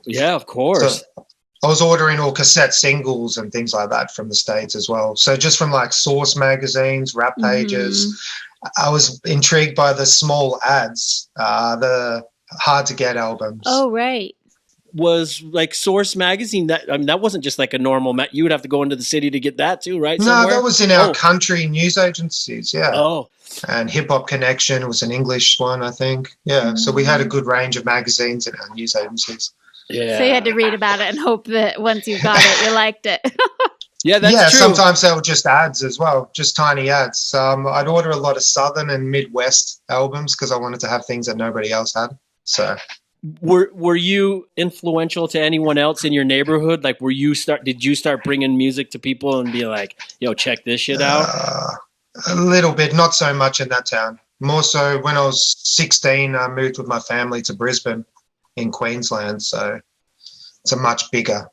Yeah, of course. So I was ordering all cassette singles and things like that from the States as well. So just from like Source magazines, rap pages, I was intrigued by the small ads, the hard to get albums. Oh, right. Was like Source magazine that wasn't just like a normal you would have to go into the city to get that too, right? No, that was in our country news agencies. Yeah. Oh. And Hip Hop Connection was an English one, I think. Yeah. So we had a good range of magazines in our news agencies. Yeah. So you had to read about it and hope that once you got it, you liked it. Yeah, that's true. Sometimes they were just ads as well, just tiny ads. I'd order a lot of Southern and Midwest albums because I wanted to have things that nobody else had. So. Were you influential to anyone else in your neighborhood? Like, did you start bringing music to people and be like, yo, check this shit out? A little bit, not so much in that town. More so when I was 16, I moved with my family to Brisbane in Queensland. So it's a much bigger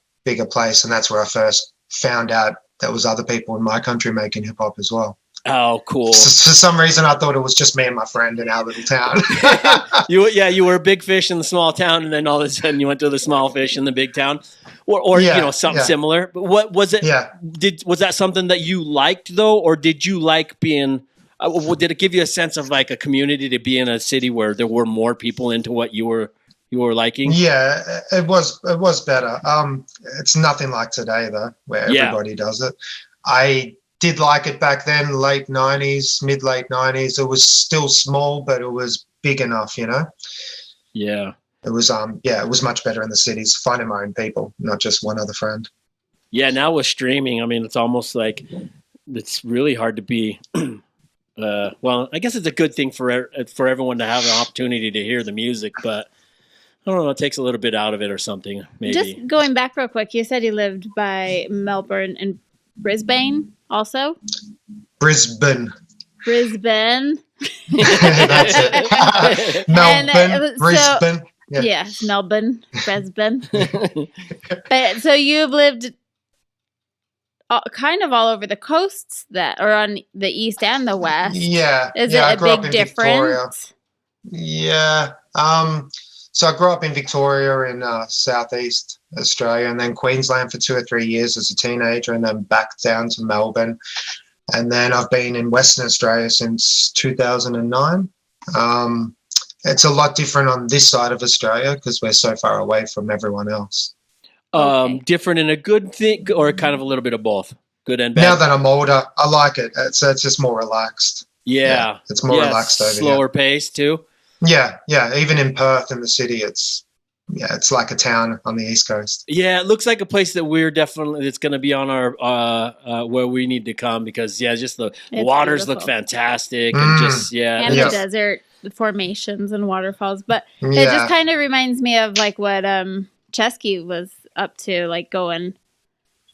place. And that's where I first found out there was other people in my country making hip hop as well. Oh, cool. For some reason, I thought it was just me and my friend in our little town. You were a big fish in the small town, and then all of a sudden you went to the small fish in the big town, or something similar. But what was it? Yeah. Was that something that you liked though, or did you like being? Did it give you a sense of like a community to be in a city where there were more people into what you were liking? Yeah, it was better. It's nothing like today though, where everybody does it. I did like it back then, mid-late 90s. It was still small, but it was big enough, you know. Yeah. It was much better in the cities, finding my own people, not just one other friend. Yeah, now with streaming, I mean, it's almost like it's really hard to be. Well, I guess it's a good thing for everyone to have an opportunity to hear the music, but I don't know, it takes a little bit out of it or something. Maybe. Just going back real quick, you said you lived by Melbourne and Brisbane, also. Brisbane. That's it. Melbourne, Brisbane. Yes, Melbourne, Brisbane. But so you've lived kind of all over the coasts or on the east and the west. Yeah. Is it a big difference? Yeah. So I grew up in Victoria in southeast Australia, and then Queensland for 2 or 3 years as a teenager, and then back down to Melbourne. And then I've been in Western Australia since 2009. It's a lot different on this side of Australia because we're so far away from everyone else. Different in a good thing or kind of a little bit of both? Good and bad? Now that I'm older, I like it. It's just more relaxed. Yeah. It's more relaxed over here. Slower pace too? Yeah. Even in Perth in the city, it's like a town on the East Coast. Yeah, it looks like a place that it's going to be on our where we need to come because just the waters look fantastic and just and the desert formations and waterfalls. But it just kind of reminds me of like what Chesky was up to, like going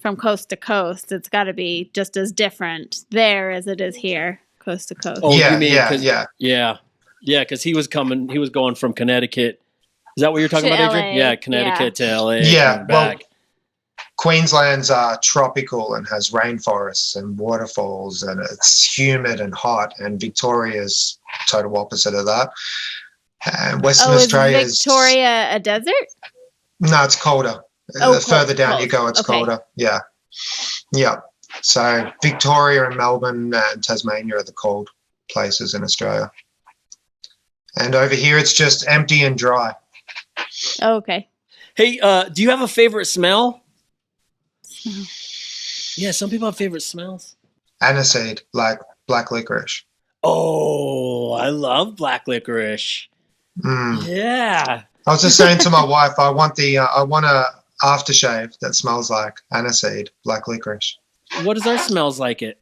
from coast to coast. It's got to be just as different there as it is here, coast to coast. Oh, yeah. Because he was going from Connecticut. Is that what you're talking about, Adrienne? Yeah, Connecticut to LA. Yeah, well, Queensland's tropical and has rainforests and waterfalls, and it's humid and hot. And Victoria's total opposite of that. And Western Australia is Victoria a desert? No, it's colder. The further down you go, it's colder. Yeah. So Victoria and Melbourne and Tasmania are the cold places in Australia. And over here, it's just empty and dry. Oh, okay. Hey, do you have a favorite smell? Yeah, some people have favorite smells. Aniseed, like black licorice. Oh, I love black licorice. Yeah. I was just saying to my wife, I want a aftershave that smells like aniseed, black licorice. What does ours smells like it?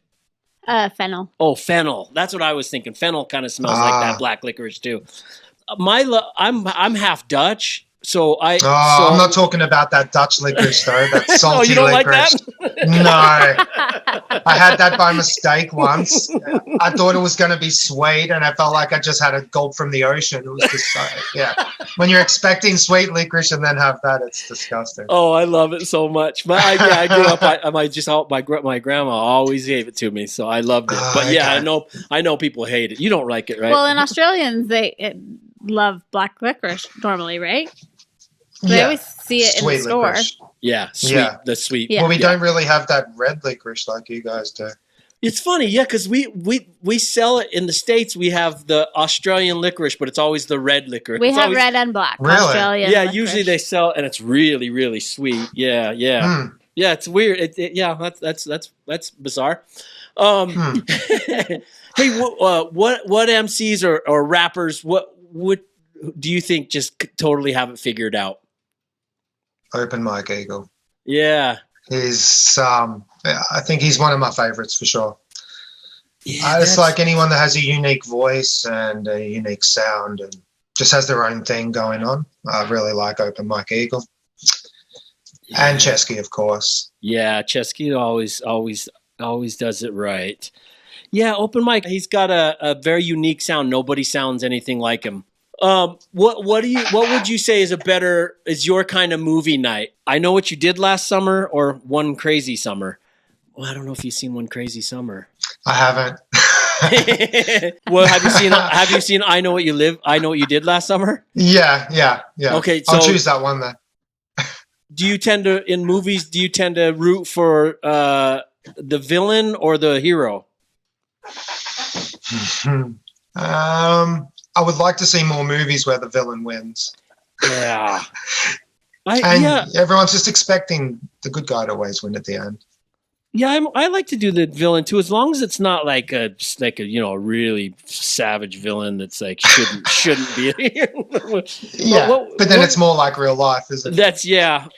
Fennel. Oh, fennel. That's what I was thinking. Fennel kind of smells like that black licorice too. I'm half Dutch, so I'm not talking about that Dutch licorice though. That salty you don't licorice. Like that? No, I had that by mistake once. I thought it was going to be sweet, and I felt like I just had a gulp from the ocean. It was just when you're expecting sweet licorice and then have that, it's disgusting. Oh, I love it so much. But I grew up. My grandma always gave it to me, so I loved it. But I know people hate it. You don't like it, right? Well, and Australians they love black licorice normally, right? They always see it sweet in the store. Licorice. Yeah, sweet. The sweet. Yeah. Well, we don't really have that red licorice like you guys do. It's funny, because we sell it in the States. We have the Australian licorice, but it's always the red licorice. We have red and black. Really? Australian licorice. Usually they sell, and it's really, really sweet. Yeah. Yeah, it's weird. That's bizarre. Hey, what MCs or rappers? What do you think just totally haven't figured out? Open Mic Eagle. Yeah. He's I think he's one of my favorites for sure. Yeah, it's like anyone that has a unique voice and a unique sound and just has their own thing going on. I really like Open Mic Eagle. Yeah. And Chesky, of course. Yeah, Chesky always does it right. Yeah, Open Mic, he's got a very unique sound. Nobody sounds anything like him. What would you say is your kind of movie night? I Know What You Did Last Summer or One Crazy Summer? Well, I don't know if you've seen One Crazy Summer. I haven't. Well, have you seen I Know What You Did Last Summer? Yeah. Okay, so I'll choose that one then. Do you tend to root for the villain or the hero? I would like to see more movies where the villain wins. Yeah. Everyone's just expecting the good guy to always win at the end. Yeah, I like to do the villain too, as long as it's not like a a really savage villain that's like shouldn't be. But then it's more like real life, isn't it? That's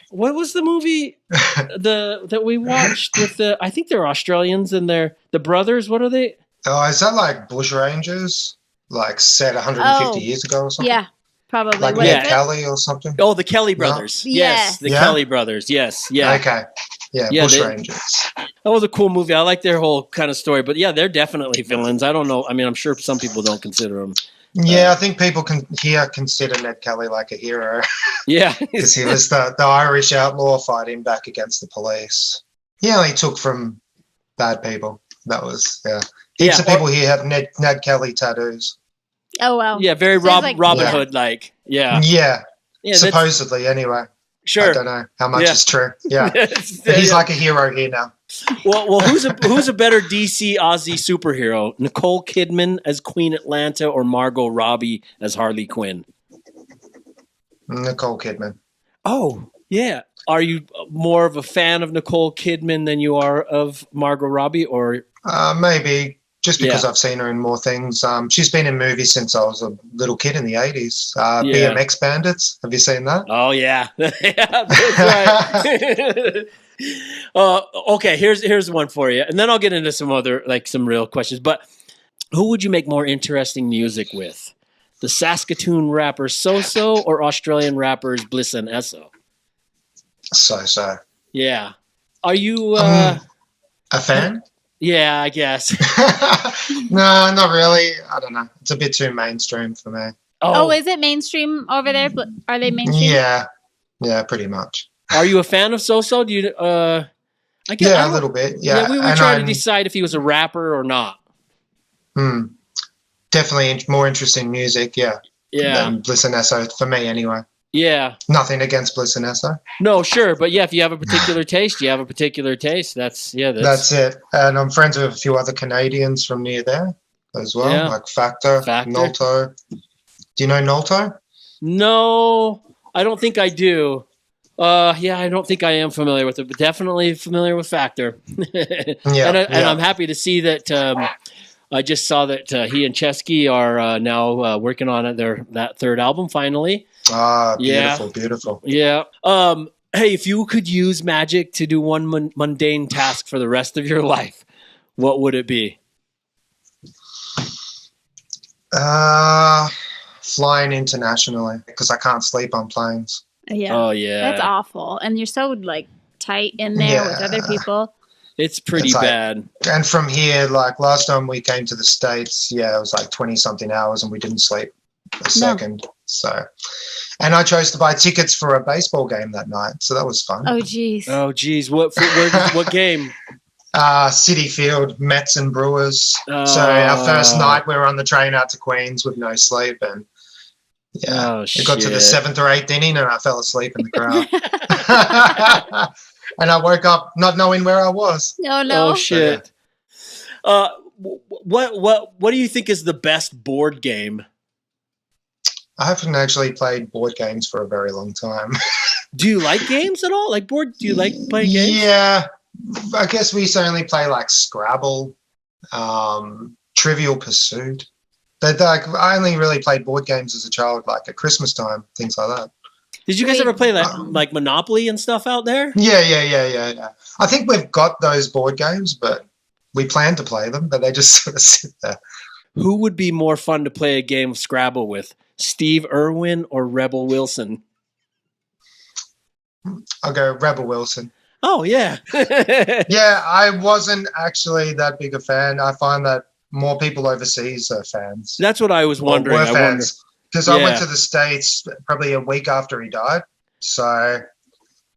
What was the movie that we watched with I think they're Australians and they're the brothers. What are they? Oh, is that like Bush Rangers? Like set 150 years ago or something? Yeah, probably. Like Ned Kelly or something? Oh, the Kelly brothers. No? Yes, the Kelly brothers. Yes, yeah. Okay. Yeah, Bush Rangers. That was a cool movie. I like their whole kind of story. But yeah, they're definitely villains. I don't know. I mean, I'm sure some people don't consider them. Yeah, I think people consider Ned Kelly like a hero. Yeah. Because he was the Irish outlaw fighting back against the police. He only took from bad people. That was, Heaps of people here have Ned Kelly tattoos. Oh, wow. Yeah, very Robin Hood-like. Yeah. Yeah. Supposedly, anyway. Sure. I don't know how much is true. Yeah. But he's like a hero here now. Well, who's a better DC Aussie superhero? Nicole Kidman as Queen Atlanta or Margot Robbie as Harley Quinn? Nicole Kidman. Oh, yeah. Are you more of a fan of Nicole Kidman than you are of Margot Robbie, or maybe just because I've seen her in more things. She's been in movies since I was a little kid in the 80s. BMX Bandits. Have you seen that? Oh, yeah. That's right. Okay, here's one for you. And then I'll get into some real questions. But who would you make more interesting music with? The Saskatoon rapper So-So or Australian rappers Bliss and Esso? So-So. Yeah. Are you a fan? Yeah, I guess. No, not really. I don't know. It's a bit too mainstream for me. Oh, is it mainstream over there? Are they mainstream? Yeah, pretty much. Are you a fan of So-So? Do you? I guess, a little bit. Yeah, we were trying to decide if he was a rapper or not. Definitely more interesting music. Yeah. Than Bliss and Esso for me, anyway. Yeah. Nothing against Bliss and Esso. No, sure, but yeah, if you have a particular taste, you have a particular taste. That's it. And I'm friends with a few other Canadians from near there as well, like Factor, Nolto. Do you know Nolto? No, I don't think I do. I don't think I am familiar with it, but definitely familiar with Factor. And I'm happy to see that. I just saw that he and Chesky are now working on that third album finally. Beautiful. Yeah. Hey, if you could use magic to do one mundane task for the rest of your life, what would it be? Flying internationally, because I can't sleep on planes. Yeah. Oh, yeah. That's awful. And you're so tight in there with other people. It's pretty bad. And from here, like last time we came to the States, it was like 20-something hours and we didn't sleep a second. So, and I chose to buy tickets for a baseball game that night. So that was fun. Oh, geez. What game? Citi Field, Mets and Brewers. So our first night we were on the train out to Queens with no sleep. And it got to the 7th or 8th inning and I fell asleep in the crowd. And I woke up not knowing where I was. No. Oh, shit. What do you think is the best board game? I haven't actually played board games for a very long time. Do you like games at all? Do you like playing games? Yeah. I guess we used to only play like Scrabble, Trivial Pursuit. But I only really played board games as a child, like at Christmas time, things like that. Did you guys ever play like Monopoly and stuff out there? Yeah. I think we've got those board games, but we plan to play them, but they just sort of sit there. Who would be more fun to play a game of Scrabble with, Steve Irwin or Rebel Wilson? I'll go Rebel Wilson. Oh, yeah. Yeah, I wasn't actually that big a fan. I find that more people overseas are fans. That's what I was wondering. Were fans. Because I went to the States probably a week after he died. So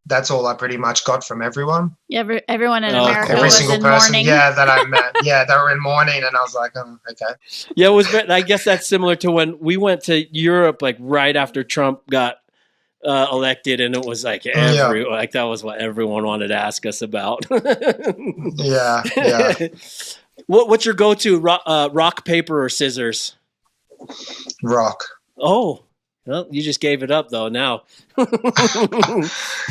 that's all I pretty much got from everyone. Yeah, everyone in America every was single in person, mourning. that I met. Yeah, they were in mourning, and I was like, oh, okay. Yeah, it was. I guess that's similar to when we went to Europe, like right after Trump got elected, and it was like that was what everyone wanted to ask us about. Yeah. What's your go-to? Rock, paper, or scissors? Rock. Oh, well, you just gave it up though. Now.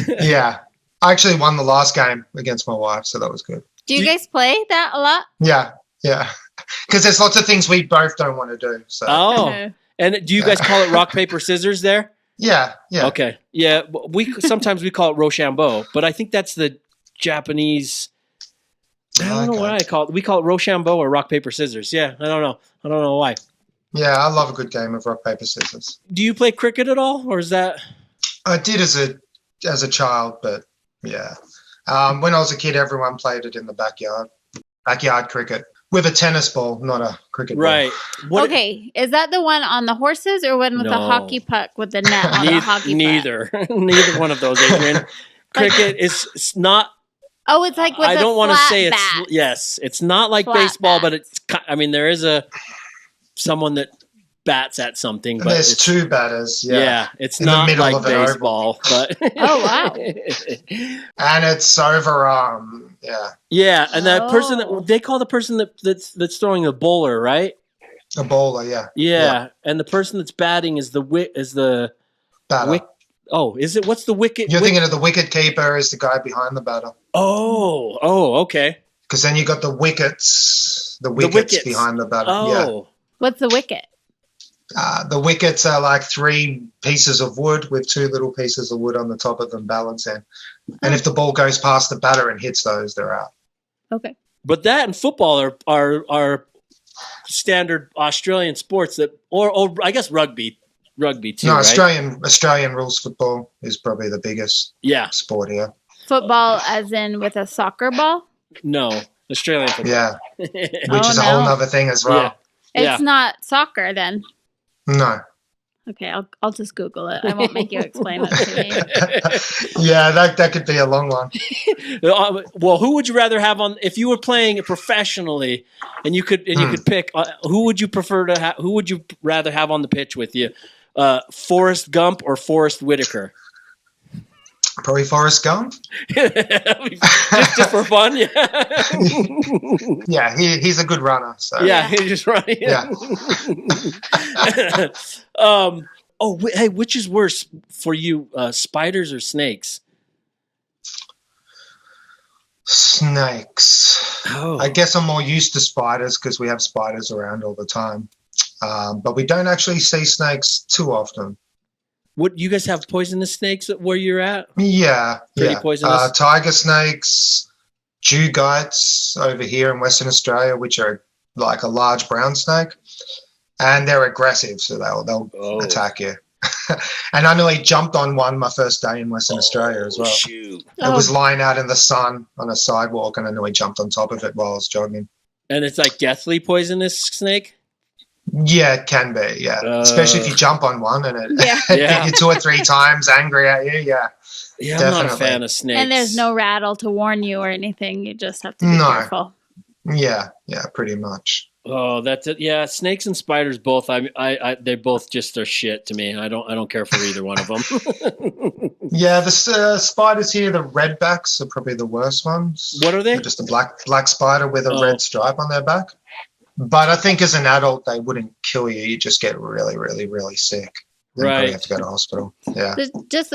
Yeah, I actually won the last game against my wife, so that was good. Do you guys play that a lot? Yeah. Because there's lots of things we both don't want to do. So. Oh, and do you guys call it rock, paper, scissors there? Yeah. Okay. Yeah. Sometimes we call it Rochambeau, but I think that's the Japanese. I don't know what I call it. We call it Rochambeau or rock, paper, scissors. Yeah. I don't know why. Yeah, I love a good game of rock, paper, scissors. Do you play cricket at all, or is that? I did as a child, but yeah. When I was a kid, everyone played it in the backyard. Backyard cricket with a tennis ball, not a cricket ball. Right. Okay, is that the one on the horses or one with the hockey puck with the net on the hockey puck? Neither one of those, Adrienne. Cricket is not. Oh, it's like with I don't want to say bat. it's yes. It's not like Flat baseball, bat. but it's. I mean, there is someone that bats at something, but there's two batters. Yeah, it's in not the middle like of an baseball, but oh wow. And it's over. Yeah, and that person that they call the person that's throwing the bowler, right? A bowler, yeah. Yeah, and the person that's batting is the batter. Is it? What's the wicket? You're thinking of the wicket keeper is the guy behind the batter. Oh, okay. Because then you got the wickets behind the batter. Oh, yeah. What's the wicket? The wickets are like 3 pieces of wood with 2 little pieces of wood on the top of them balancing. And if the ball goes past the batter and hits those, they're out. Okay. But that and football are standard Australian sports that, or I guess rugby too. No, right? Australian rules football is probably the biggest sport here. Football as in with a soccer ball? No, Australian football. Yeah, which is a whole other thing as well. It's not soccer then. No. Okay, I'll just Google it. I won't make you explain it to me. Yeah, that could be a long one. Well, who would you rather have on if you were playing it professionally, and you could pick who would you prefer to have? Who would you rather have on the pitch with you, Forrest Gump or Forrest Whitaker? Probably Forrest Gump. just for fun, yeah. Yeah, he's a good runner. So. Yeah, he's just running. Yeah. Hey, which is worse for you, spiders or snakes? Snakes. Oh. I guess I'm more used to spiders because we have spiders around all the time. But we don't actually see snakes too often. What, you guys have poisonous snakes where you're at? Yeah. Pretty poisonous? Tiger snakes, dewgites over here in Western Australia, which are like a large brown snake. And they're aggressive, so they'll attack you. And I nearly jumped on one my first day in Western Australia as well. Shoot. It was lying out in the sun on a sidewalk, and I nearly jumped on top of it while I was jogging. And it's like deathly poisonous snake? Yeah, it can be, yeah. Especially if you jump on one and it hit you 2 or 3 times, angry at you, yeah. Yeah, definitely. I'm not a fan of snakes. And there's no rattle to warn you or anything. You just have to be careful. Yeah, pretty much. Oh, that's it. Yeah, snakes and spiders both. They both just are shit to me. I don't care for either one of them. Yeah, the spiders here, the redbacks, are probably the worst ones. What are they? They're just a black spider with a red stripe on their back. But I think as an adult, they wouldn't kill you. You just get really, really, really sick. And probably have to go to hospital. Yeah. Just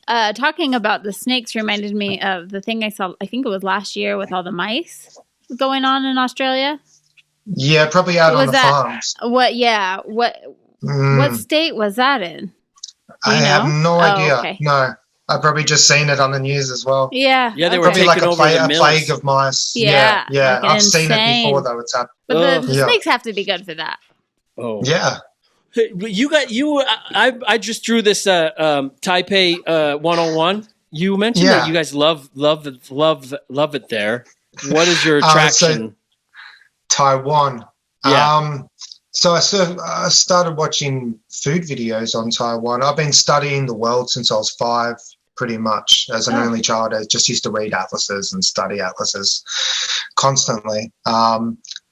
talking about the snakes reminded me of the thing I saw. I think it was last year with all the mice going on in Australia. Yeah, probably out on the farms. What? Yeah. What state was that in? I have no idea. Okay. No, I've probably just seen it on the news as well. Yeah. Yeah, they were probably taking like over the mills. plague of mice. Yeah. Like I've seen it before though. It's happened. But the snakes have to be good for that. Oh. Yeah. I just drew this Taipei 101. You mentioned that you guys love it there. What is your attraction? Taiwan. Yeah. So I started watching food videos on Taiwan. I've been studying the world since I was 5, pretty much. As an only child, I just used to read atlases and study atlases constantly.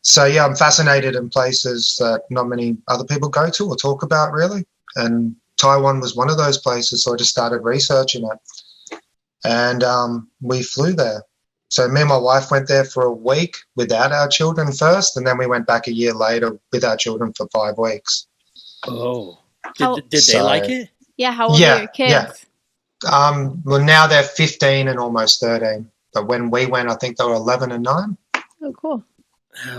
So yeah, I'm fascinated in places that not many other people go to or talk about really. And Taiwan was one of those places, so I just started researching it. And we flew there. So me and my wife went there for a week without our children first, and then we went back a year later with our children for 5 weeks. Oh. Did they like it? Yeah, how old are your kids? Yeah. Well, now they're 15 and almost 13. But when we went, I think they were 11 and 9. Oh, cool.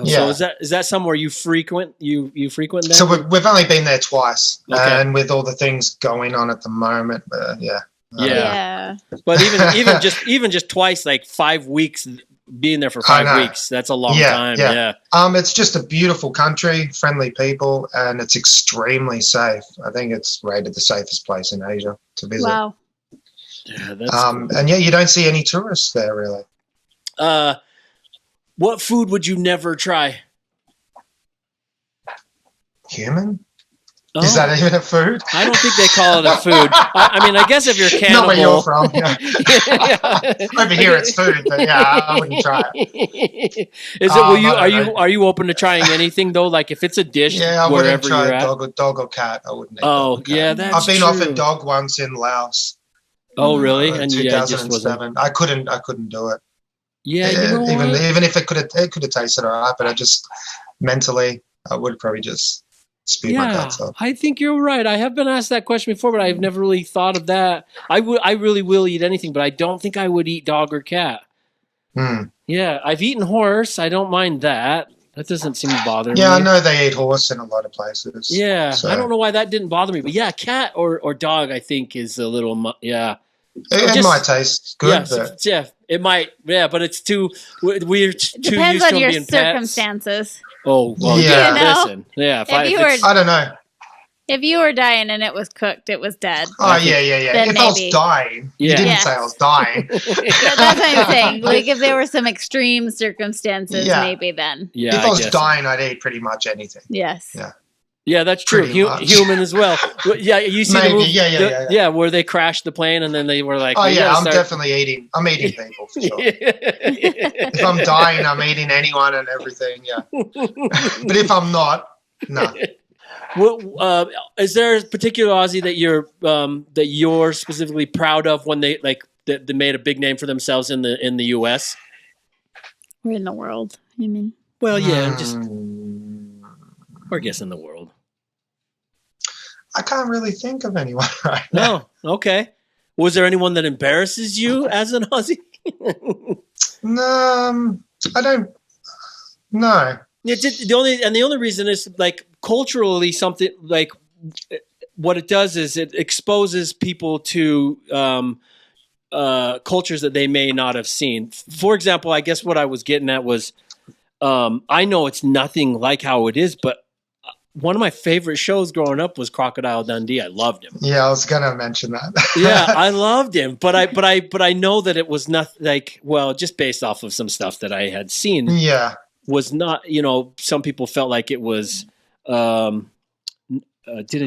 So is that somewhere you frequent? You frequent that? So we've only been there twice, Okay. and with all the things going on at the moment, yeah. Yeah. But even just twice, like 5 weeks, being there for I 5 know. weeks, that's a long time. Yeah. It's just a beautiful country, friendly people, and it's extremely safe. I think it's rated the safest place in Asia to visit. Wow. Yeah, that's And yeah, you don't see any tourists there really. what food would you never try? Human? Oh, Is that even a food? I don't think they call it a food. I mean, I guess if you're cannibal. Not where you're from. Yeah. Yeah. Over here it's food, but yeah, I wouldn't try it. Is it? Will you? Are you open to trying anything though? Like if it's a dish, Yeah, I wherever wouldn't try you're at. dog or cat. I wouldn't eat Oh, dog or cat. yeah, that's I've been true. offered dog once in Laos. Oh, really? And yeah, it just 2007. wasn't. I couldn't do it. Yeah, you know even what? even if it could have tasted all right, but I just mentally I would probably just spew my guts up. I think you're right. I have been asked that question before, but I've never really thought of that. I really will eat anything, but I don't think I would eat dog or cat. Yeah, I've eaten horse. I don't mind that. That doesn't seem to bother me. Yeah, I know they eat horse in a lot of places. Yeah, so. I don't know why that didn't bother me, but yeah, cat or dog, I think is a little It might taste good, but yeah, it might. Yeah, but it's too. We're too Depends used on to your being pets. circumstances. Oh well, Yeah. yeah. You know? Listen, yeah. If I don't know. If you were dying and it was cooked, it was dead. Oh yeah. Then If I was maybe. dying, you Yeah. didn't Yes. say I was dying. Yeah, that's what I'm saying. Like if there were some extreme circumstances, Yeah. maybe then. yeah, If I was guess. dying, I'd eat pretty much anything. Yes. Yeah. Yeah, that's true. Pretty much. Human as well. Well, yeah, you see Maybe. the movie, Yeah. where they crashed the plane and then they were like, Oh "We yeah, gotta I'm start-" definitely eating. I'm eating people for sure. If I'm dying, I'm eating anyone and everything. Yeah. But if I'm not, no. Well, is there a particular Aussie that you're specifically proud of when they that they made a big name for themselves in the U.S.? We're in the world, you mean? Well, yeah, just or I guess in the world. I can't really think of anyone right now. No, okay. Was there anyone that embarrasses you as an Aussie? No, I don't. No. The only reason is like culturally something like what it does is it exposes people to cultures that they may not have seen. For example, I guess what I was getting at was I know it's nothing like how it is, but one of my favorite shows growing up was Crocodile Dundee. I loved him. Yeah, I was gonna mention that. Yeah, I loved him, but I know that it was not like just based off of some stuff that I had seen. Yeah. Was not, some people felt like it was didn't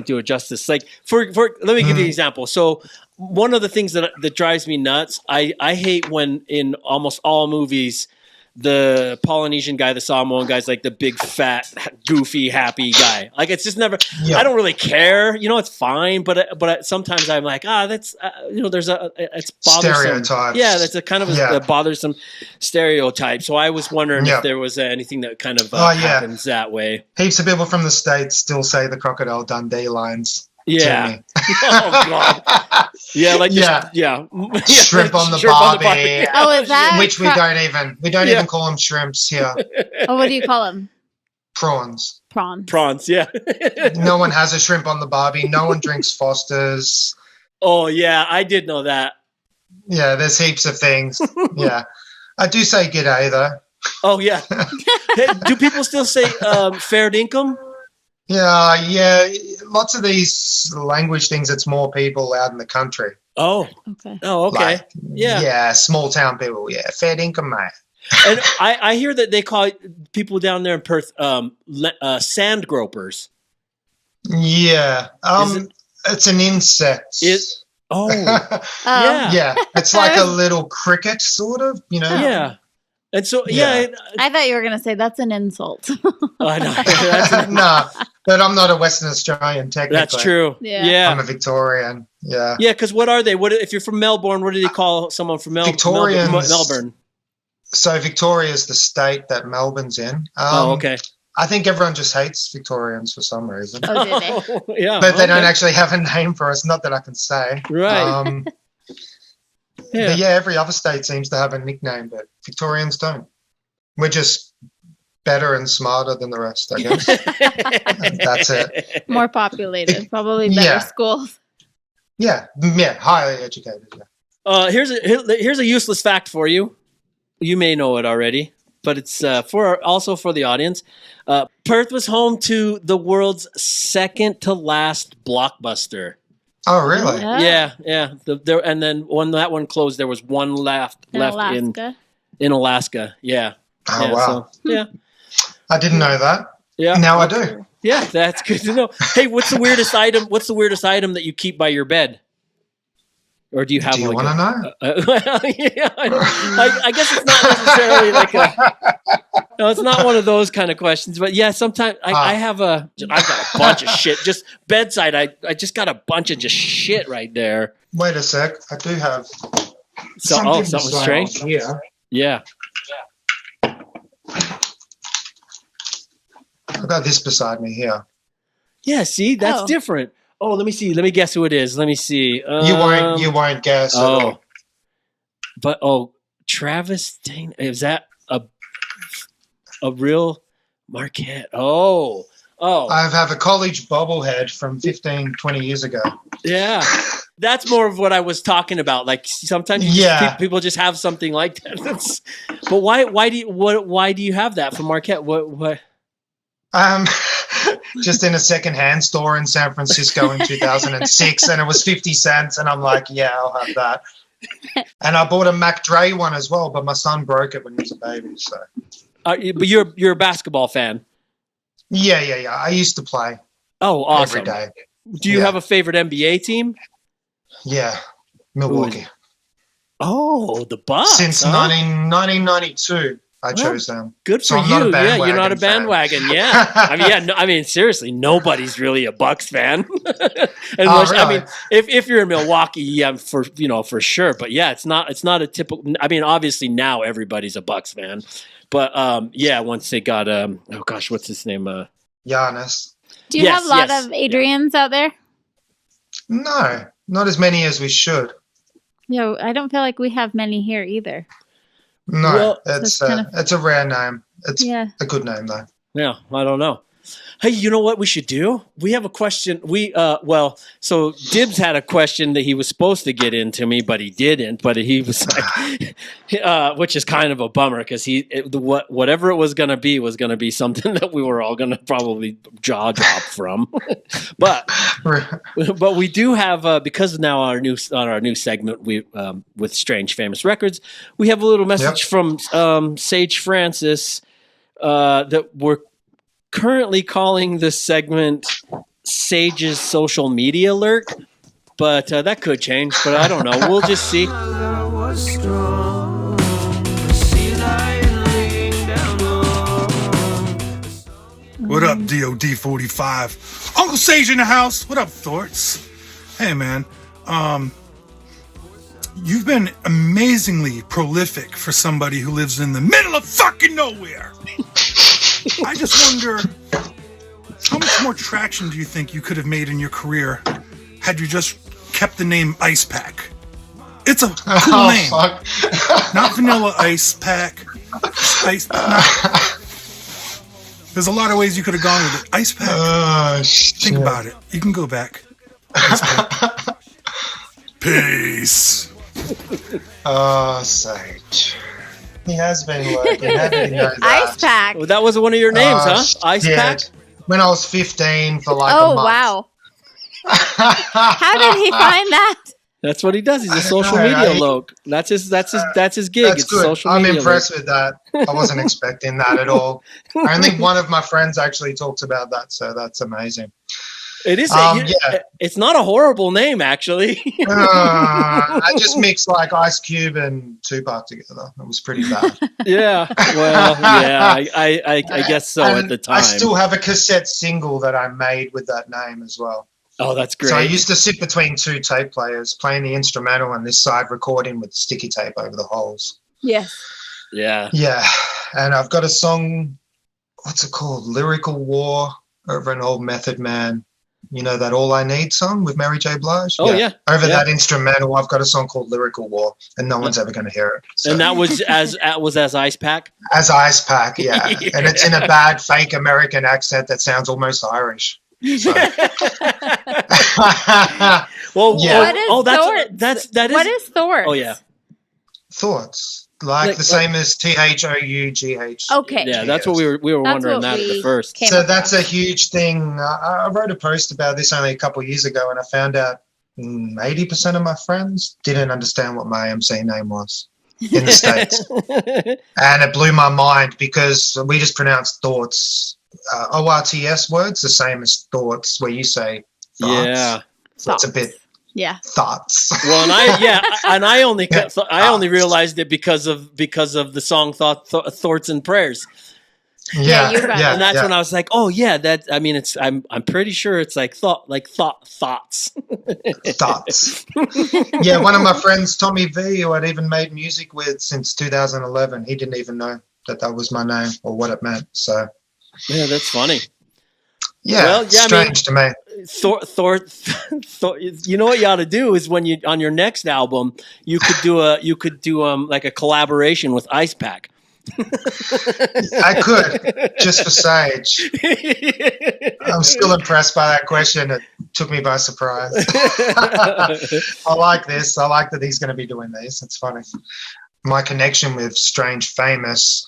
do it justice. Like for let me give you an example. So one of the things that drives me nuts, I hate when in almost all movies the Polynesian guy, the Samoan guy's like the big fat goofy happy guy. Like it's just never. Yeah. I don't really care. It's fine, but sometimes I'm like that's there's it's bothersome. Stereotypes. Yeah, that's a kind of a bothersome stereotype. So I was wondering if there was anything that kind of happens that way. Heaps of people from the States still say the Crocodile Dundee lines. Yeah. Oh God. Yeah, like shrimp on the barbie. Oh, is that which we don't even call them shrimps here. Oh, what do you call them? Prawns. Prawns. Yeah. No one has a shrimp on the barbie. No one drinks Foster's. Oh yeah, I did know that. Yeah, there's heaps of things. Yeah, I do say g'day though. Oh yeah. Hey, do people still say fair dinkum? Yeah. Lots of these language things, it's more people out in the country. Oh. Okay. Oh, okay. Like, yeah. Yeah, small town people. Yeah, fair dinkum, mate. And I hear that they call people down there in Perth sand gropers. Yeah. It's an insect. Oh. Yeah. Yeah. It's like a little cricket, sort of, Yeah. And so, Yeah. I thought you were going to say that's an insult. I know. No, but I'm not a Western Australian, technically. That's true. Yeah. I'm a Victorian. Yeah. Yeah, because what are they? If you're from Melbourne, what do they call someone from Victorians. Melbourne? So Victoria is the state that Melbourne's in. Okay. I think everyone just hates Victorians for some reason. Oh, did they? Yeah. But they don't actually have a name for us, not that I can say. Right. But yeah, every other state seems to have a nickname, but Victorians don't. We're just better and smarter than the rest, I guess. That's it. More populated, probably better schools. Yeah, highly educated. Yeah. Here's a useless fact for you. You may know it already, but it's also for the audience. Perth was home to the world's second to last Blockbuster. Oh, really? Yeah. And then when that one closed, there was one left in Alaska. Yeah. Oh, wow. So, I didn't know that. Yeah. Now I do. Yeah, that's good to know. Hey, what's the weirdest item? What's the weirdest item that you keep by your bed? Or do you have? Do you want to know? I guess it's not necessarily like no, it's not one of those kind of questions. But yeah, sometimes I've got a bunch of shit. Just bedside, I just got a bunch of just shit right there. Wait a sec, I do have something strange here. Yeah. I've got this beside me here. Yeah, see, that's different. Oh, let me see. Let me guess who it is. Let me see. You won't guess. But Travis Dane, is that a real Marquette? Oh. I have a college bobblehead from 15, 20 years ago. Yeah. That's more of what I was talking about. Like sometimes people just have something like that. But why do you have that from Marquette? What? Just in a secondhand store in San Francisco in 2006, and it was 50 cents, and I'm like, yeah, I'll have that. And I bought a Mac Dre one as well, but my son broke it when he was a baby. So, but you're a basketball fan. Yeah. I used to play. Oh, awesome! Every day. Do you have a favorite NBA team? Yeah, Milwaukee. Oh, the Bucks. Since 1992. I chose them. Good for you. You're not a bandwagon. Yeah. I mean, seriously, nobody's really a Bucks fan. Unless, really? I mean, if you're in Milwaukee, for sure. But yeah, it's not a typical. I mean, obviously now everybody's a Bucks fan. But once they got what's his name? Giannis. Do you have a lot of Adriennes out there? No, not as many as we should. Yeah, I don't feel like we have many here either. No, it's a rare name. It's a good name though. Yeah, I don't know. Hey, you know what we should do? We have a question. So Dibbs had a question that he was supposed to get into me, but he didn't. But he was like, which is kind of a bummer because whatever it was going to be something that we were all going to probably jaw drop from. But we do have because now on our new segment with Strange Famous Records, we have a little message from Sage Francis that we're currently calling this segment Sage's social media alert, but that could change, but I don't know. We'll just see. What up, DOD45? Uncle Sage in the house. What up, Thorts? Hey, man. You've been amazingly prolific for somebody who lives in the middle of fucking nowhere. I just wonder, how much more traction do you think you could have made in your career had you just kept the name Ice Pack? It's a cool name. Fuck. Not Vanilla Ice Pack. There's a lot of ways you could have gone with it. Ice Pack. Think about it. You can go back. Ice Pack. Peace. Oh, Sage. He has been working. How did he know that? Ice Pack. Well, that was one of your names, huh? Ice Pack? When I was 15 for like a month. Oh, wow. How did he find that? That's what he does. He's a social media loc. That's his gig. That's it's good. social I'm media impressed with that. I wasn't expecting that at all. I think one of my friends actually talks about that, so that's amazing. It is. It's not a horrible name, actually. I just mixed like Ice Cube and Tupac together. It was pretty bad. Yeah. Well, yeah. I guess so at the time. I still have a cassette single that I made with that name as well. Oh, that's great. So I used to sit between two tape players, playing the instrumental and this side recording with sticky tape over the holes. Yes. Yeah. Yeah. And I've got a song, what's it called? Lyrical War, over an old Method Man You know that All I Need song with Mary J. Blige? Oh, yeah. Over that instrumental, I've got a song called Lyrical War, and no one's ever going to hear it. So. And that was as Ice Pack? As Ice Pack, yeah. And it's in a bad fake American accent that sounds almost Irish. So. Well, yeah. What is Thorts? Oh, yeah. Thorts. Like the same as THOUGH. Okay. Yeah, that's what we were wondering that at the first. So that's a huge thing. I wrote a post about this only a couple of years ago, and I found out 80% of my friends didn't understand what my MC name was in the States. And it blew my mind because we just pronounced Thorts. ORTS words, the same as thoughts, where you say thoughts. Yeah. So it's a bit... Yeah. Thoughts. Well, I only realized it because of the song Thorts and Prayers. Yeah, and that's when I was like, oh yeah, I'm pretty sure it's like thoughts. Thoughts. Yeah, one of my friends, Tommy V, who I'd even made music with since 2011, he didn't even know that was my name or what it meant. So yeah, that's funny. Yeah, well, strange to me. Thor, you know what you ought to do is when you on your next album, you could do like a collaboration with Ice Pack. I could, just for Sage. I'm still impressed by that question. It took me by surprise. I like this. I like that he's going to be doing this. It's funny. My connection with Strange Famous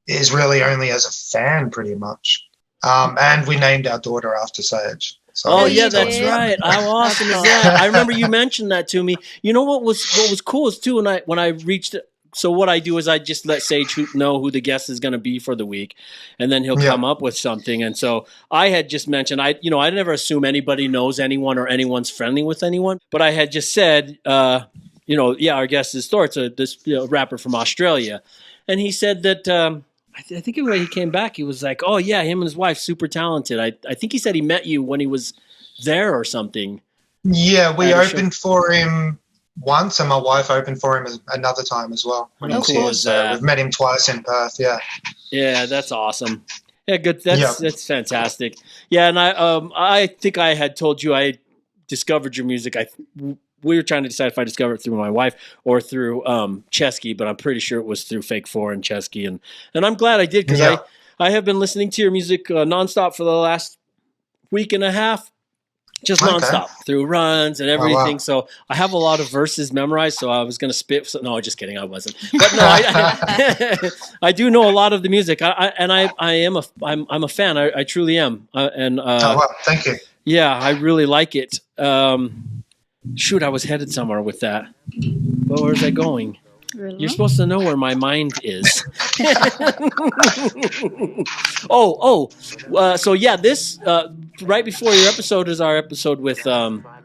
is really only as a fan, pretty much. And we named our daughter after Sage. So that's right. How awesome is that? I remember you mentioned that to me. You know what was cool is too when I reached. So what I do is I just let Sage know who the guest is going to be for the week, and then he'll come up with something. And so I had just mentioned I never assume anybody knows anyone or anyone's friendly with anyone, but I had just said our guest is Thorts, this rapper from Australia, and he said that. I think when he came back, he was like, oh, yeah, him and his wife, super talented. I think he said he met you when he was there or something. Yeah, we opened for him once, and my wife opened for him another time as well. When he was here. So we've met him twice in Perth, yeah. Yeah, that's awesome. Yeah, good. That's fantastic. Yeah, and I think I had told you I discovered your music. We were trying to decide if I discovered it through my wife or through Chesky, but I'm pretty sure it was through Fake Four and Chesky, and I'm glad I did because I have been listening to your music nonstop for the last week and a half, just nonstop through runs and everything. Oh, wow. So I have a lot of verses memorized. So I was going to spit. No, just kidding. I wasn't. But no, I do know a lot of the music. I'm a fan. I truly am. Thank you. Yeah, I really like it. Shoot, I was headed somewhere with that. But where's I going? Really? You're supposed to know where my mind is. So yeah, this right before your episode is our episode with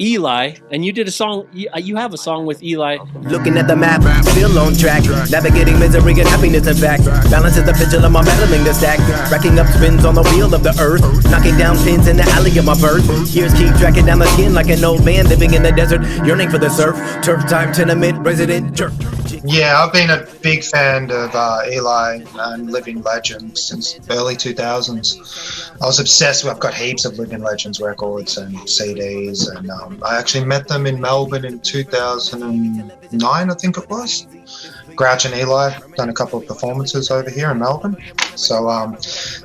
Eli, and you did a song. You have a song with Eli. Looking at the map, still on track, navigating misery and happiness. In fact, balance is the pendulum. I'm battling the stack, racking up spins on the wheel of the earth, knocking down pins in the alley of my birth. Years keep tracking down the skin like an old man living in the desert, yearning for the surf. Turf time tenement resident jerk. Yeah, I've been a big fan of Eli and Living Legends since early 2000s. I was obsessed with, I've got heaps of Living Legends records and CDs, and I actually met them in Melbourne in 2009, I think it was. Grouch and Eli done a couple of performances over here in Melbourne. So,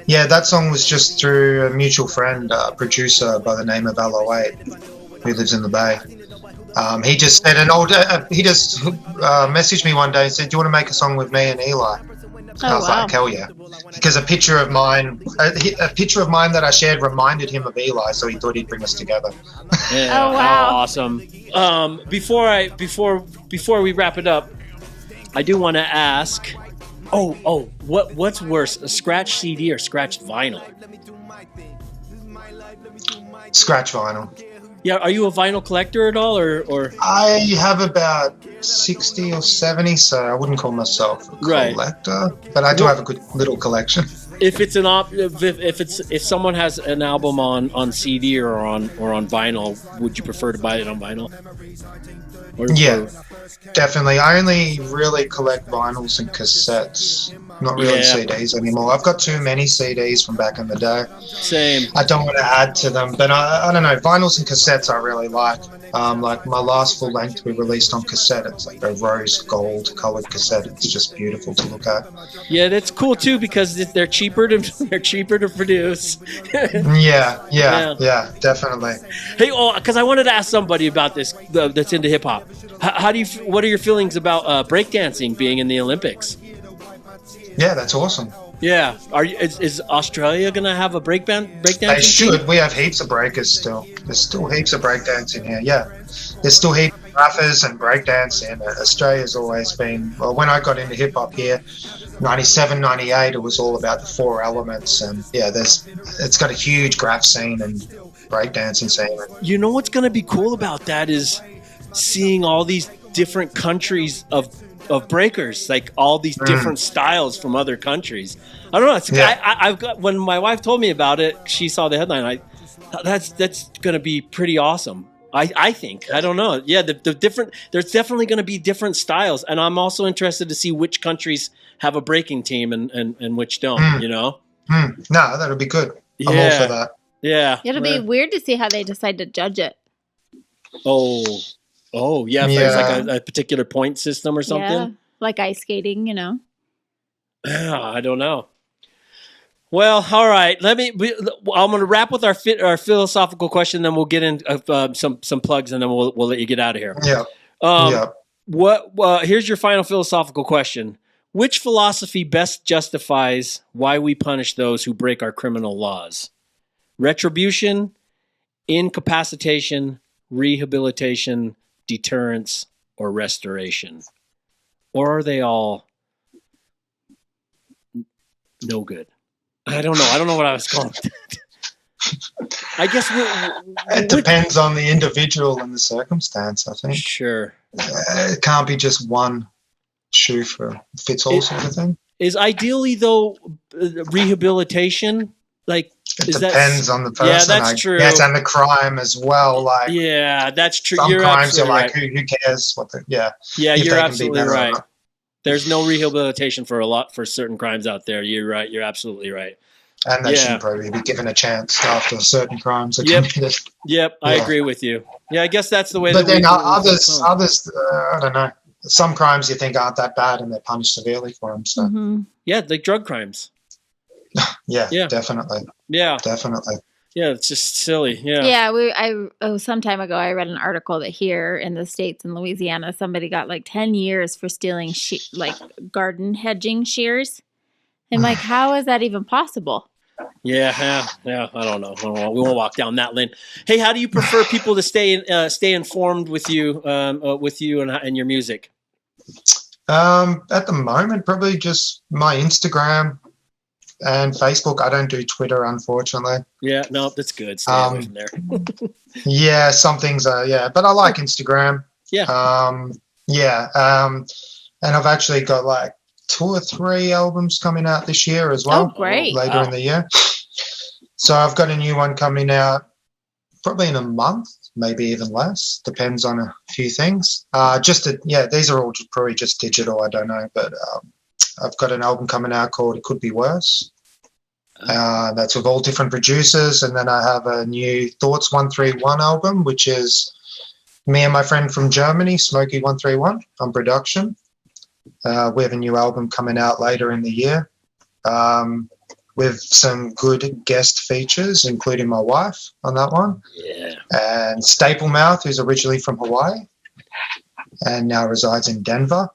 that song was just through a mutual friend, producer by the name of L08, who lives in the Bay. He just said he just messaged me one day and said, do you want to make a song with me and Eli? I was like, hell yeah. Because a picture of mine that I shared reminded him of Eli, so he thought he'd bring us together. Yeah. Oh, wow. Awesome. Before we wrap it up, I do want to ask, what's worse, a scratch CD or scratched vinyl? Scratch vinyl. Yeah, are you a vinyl collector at all, or? I have about 60 or 70, so I wouldn't call myself a collector, but I do have a good little collection. If it's if someone has an album on CD or on vinyl, would you prefer to buy it on vinyl? Yeah, definitely. I only really collect vinyls and cassettes. Not really Yeah. CDs anymore. I've got too many CDs from back in the day. Same. I don't want to add to them, but I don't know. Vinyls and cassettes I really like. Like my last full length we released on cassette. It's like a rose gold colored cassette. It's just beautiful to look at. Yeah, that's cool too because they're cheaper to produce. Yeah, definitely. Hey, because I wanted to ask somebody about this that's into hip hop. How do you? What are your feelings about breakdancing being in the Olympics? Yeah, that's awesome. Yeah, is Australia gonna have a breakdancing? They should. We have heaps of breakers still. There's still heaps of breakdancing here. Yeah, there's still heaps of rappers and breakdancing. Australia's always been. Well, when I got into hip hop here, 97, 98, it was all about the four elements, and yeah, it's got a huge graph scene and breakdancing scene. You know what's gonna be cool about that is seeing all these different countries of breakers, like all these different styles from other countries. I don't know. I've got, when my wife told me about it, she saw the headline. That's going to be pretty awesome. I think. I don't know. Yeah, the different. There's definitely going to be different styles, and I'm also interested to see which countries have a breaking team and which don't. You know. No, that'll be good. I'm all for that. Yeah. It'll be weird to see how they decide to judge it. Oh, yeah, if there's like a particular point system or something. Yeah, like ice skating, you know. I don't know. Well, all right. I'm going to wrap with our philosophical question, then we'll get into some plugs, and then we'll let you get out of here. Yeah. Here's your final philosophical question. Which philosophy best justifies why we punish those who break our criminal laws? Retribution, incapacitation, rehabilitation, deterrence, or restoration? Or are they all no good? I don't know. I don't know what I was calling. I guess it depends on the individual and the circumstance, I think. Sure. It can't be just one shoe fits all sort of thing. Is ideally, though, rehabilitation, like, it depends on the person. Yeah, that's true. Yes, and the crime as well. Like, yeah, that's true. Some you're crimes are like, right. who cares what the Yeah, you're absolutely right. There's no rehabilitation for certain crimes out there. You're right. You're absolutely right. And they should probably be given a chance after certain crimes are committed. Yep, I agree with you. Yeah, I guess that's the way. But then others, I don't know. Some crimes you think aren't that bad, and they're punished severely for them. So yeah, like drug crimes. Yeah, definitely. Yeah, definitely. Yeah, it's just silly. Yeah. Yeah, some time ago I read an article that here in the States in Louisiana, somebody got like 10 years for stealing like garden hedging shears. And like, how is that even possible? Yeah. I don't know. We won't walk down that lane. Hey, how do you prefer people to stay informed with you and your music? At the moment, probably just my Instagram and Facebook. I don't do Twitter, unfortunately. Yeah, no, that's good. Stay away from there. Yeah, some things are, but I like Instagram. Yeah. And I've actually got like 2 or 3 albums coming out this year as well. Oh, great. Later in the year. So I've got a new one coming out probably in a month, maybe even less. Depends on a few things. These are all probably just digital. I don't know, but I've got an album coming out called It Could Be Worse. That's with all different producers. And then I have a new Thorts 131 album, which is me and my friend from Germany, Smokey 131, on production. We have a new album coming out later in the year with some good guest features, including my wife on that one. Yeah. And Staple Mouth, who's originally from Hawaii and now resides in Denver.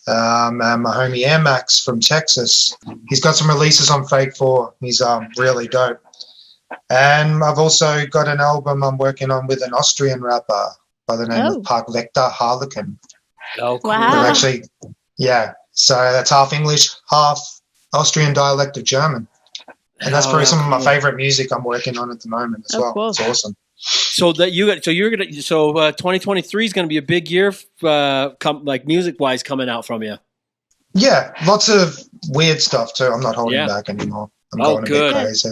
And my homie Air Max from Texas. He's got some releases on Fake 4. He's really dope. And I've also got an album I'm working on with an Austrian rapper by the name of Park Vector Harlequin. Oh, cool. Wow. They're actually, so that's half English, half Austrian dialect of German. And that's probably some of my favorite music I'm working on at the moment as well. Cool. It's awesome. So 2023 is going to be a big year, like music wise, coming out from you. Yeah, lots of weird stuff too. I'm not holding back anymore. I'm going a bit crazy.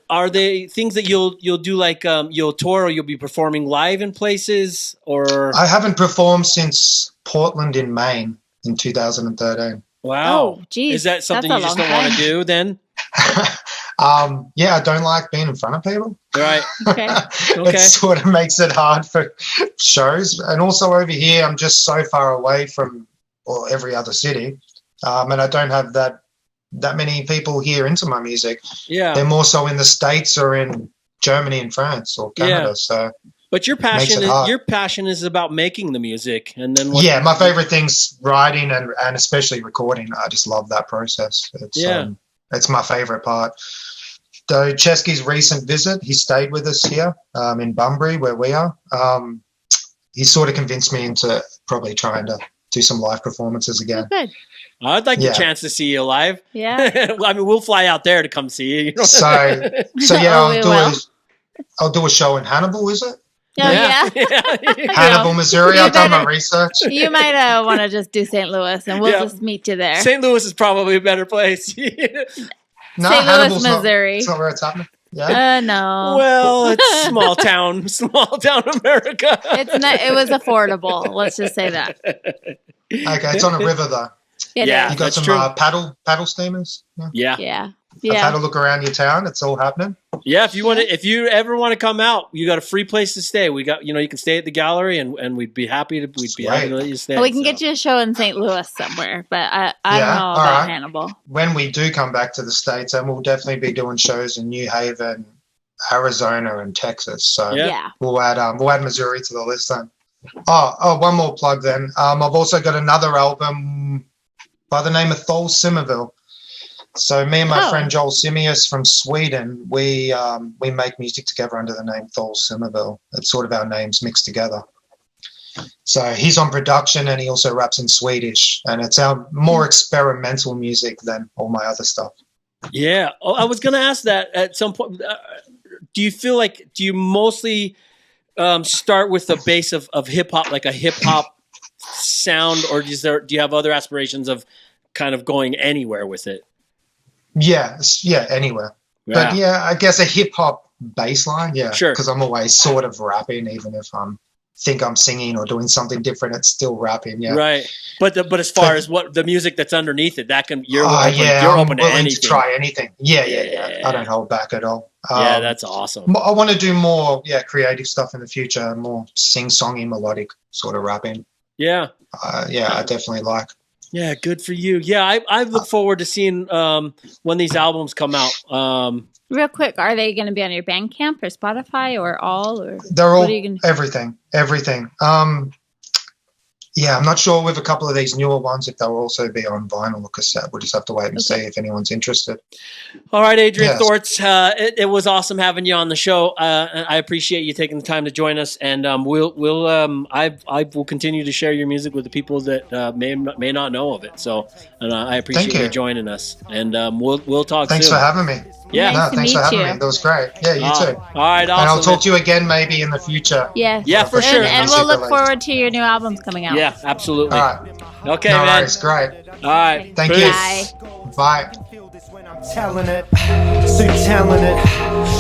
Are they things that you'll do, like you'll tour or you'll be performing live in places? Or I haven't performed since Portland in Maine in 2013. Wow. Oh, geez. Is that something you That's a just long don't want to time. do then? Yeah, I don't like being in front of people. Right. Okay. It sort of makes it hard for shows. And also over here, I'm just so far away from every other city. And I don't have that many people here into my music. Yeah. They're more so in the States or in Germany and France or Canada. Yeah. So But your passion is about making the music, and then my favorite thing's writing and especially recording. I just love that process. It's my favorite part. So Chesky's recent visit, he stayed with us here in Bunbury where we are. He sort of convinced me into probably trying to do some live performances again. Good. I'd like the chance to see you live. Yeah. I mean, we'll fly out there to come see you. So I'll do a show in Hannibal, is it? Oh, yeah. Hannibal, Missouri. I've done my research. You might want to just do St. Louis, and we'll just meet you there. St. Louis is probably a better place. No, St. Hannibal's Louis, Missouri. It's not where it's happening. Yeah. No. Well, it's small town America. It was affordable. Let's just say that. Okay, it's on a river though. You got that's some true. Paddle steamers. Yeah. I've had a look around your town. It's all happening. Yeah, if you ever want to come out, you got a free place to stay. We got, you can stay at the gallery, and we'd be happy to let you stay. We can get you a show in St. Louis somewhere, but I don't know about Hannibal. When we do come back to the States, and we'll definitely be doing shows in New Haven, Arizona, and Texas. So we'll add Missouri to the list then. Oh, one more plug then. I've also got another album by the name of Thorts Simmerville. So me and my friend Joel Simius from Sweden, we make music together under the name Thorts Simmerville. It's sort of our names mixed together. So he's on production and he also raps in Swedish, and it's our more experimental music than all my other stuff. Yeah. Oh, I was going to ask that at some point. Do you mostly start with the base of hip hop, like a hip hop sound, or do you have other aspirations of kind of going anywhere with it? Yeah, anywhere. Yeah. But I guess a hip hop bass line, sure. Because I'm always sort of rapping, even if think I'm singing or doing something different, it's still rapping. Yeah, right. But as far as what the music that's underneath it, that can you're open to anything. To try anything. Yeah. I don't hold back at all. That's awesome. I want to do more, creative stuff in the future, more sing-songy, melodic sort of rapping. Yeah. I definitely like. Yeah, good for you. Yeah, I look forward to seeing when these albums come out. Real quick, are they going to be on your Bandcamp or Spotify or all? Or they're all everything. I'm not sure with a couple of these newer ones if they'll also be on vinyl or cassette. We'll just have to wait and see if anyone's interested. All right, Adrienne Thorts, it was awesome having you on the show. I appreciate you taking the time to join us, and I will continue to share your music with the people that may not know of it. So, and I appreciate you joining us, and we'll talk. Thanks soon. for having me. Yeah, thanks for having me. That was great. Yeah, you too. All right, awesome. And I'll talk to you again maybe in the future. Yeah, for sure. And we'll look forward to your new albums coming out. Yeah, absolutely. All right. Okay, no man. Worries. Great. All right. Thank Peace. you. Bye. Telling it, so telling it.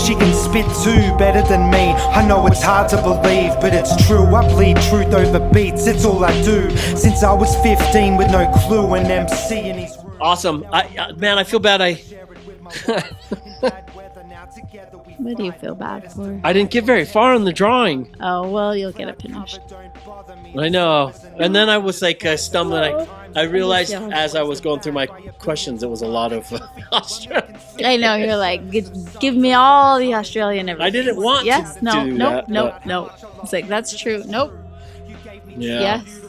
She can spit too better than me. I know it's hard to believe, but it's true. I bleed truth over beats, it's all I do. Since I was 15 with no clue, an MC in his room. Awesome. I feel bad. What do you feel bad for? I didn't get very far in the drawing. Oh, well, you'll get it finished. I know. And then I was like stumbling. I realized as I was going through my questions, it was a lot of Australian. I know. You're like, give me all the Australian everything. I didn't want yes, to no, do nope, that, nope, nope. It's like, that's true. Nope. Yeah. Yes.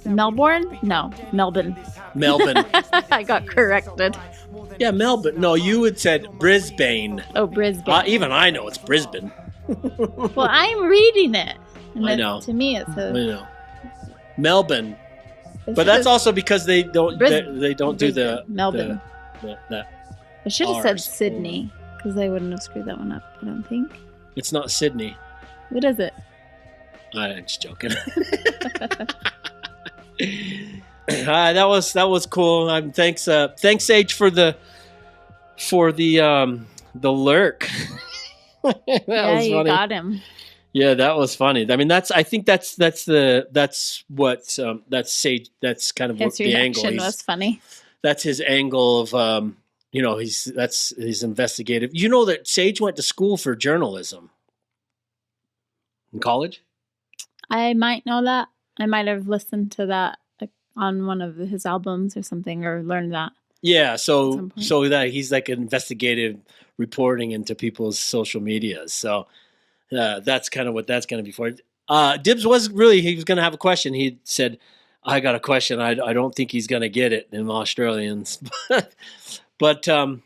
Melbourne? No. Melbourne. I got corrected. Yeah, Melbourne. No, you had said Brisbane. Oh, Brisbane. Even I know it's Brisbane. Well, I'm reading it. And I know. To me, it says. I know. Melbourne. But that's also because they don't they don't do the Melbourne. That I should have said Sydney because they wouldn't have screwed that one up. I don't think. It's not Sydney. What is it? I'm just joking. That was cool. Thanks Sage for the lurk. That was you funny. got him. Yeah, that was funny. I mean, I think that's what that's Sage. That's kind of His what the angle. reaction was funny. That's his angle of that's his investigative. You know that Sage went to school for journalism in college. I might know that. I might have listened to that on one of his albums or something, or learned that. Yeah, so that he's like investigative reporting into people's social medias. So that's kind of what that's going to be for. Dibbs he was going to have a question. He said, I got a question. I don't think he's going to get it in Australians. But I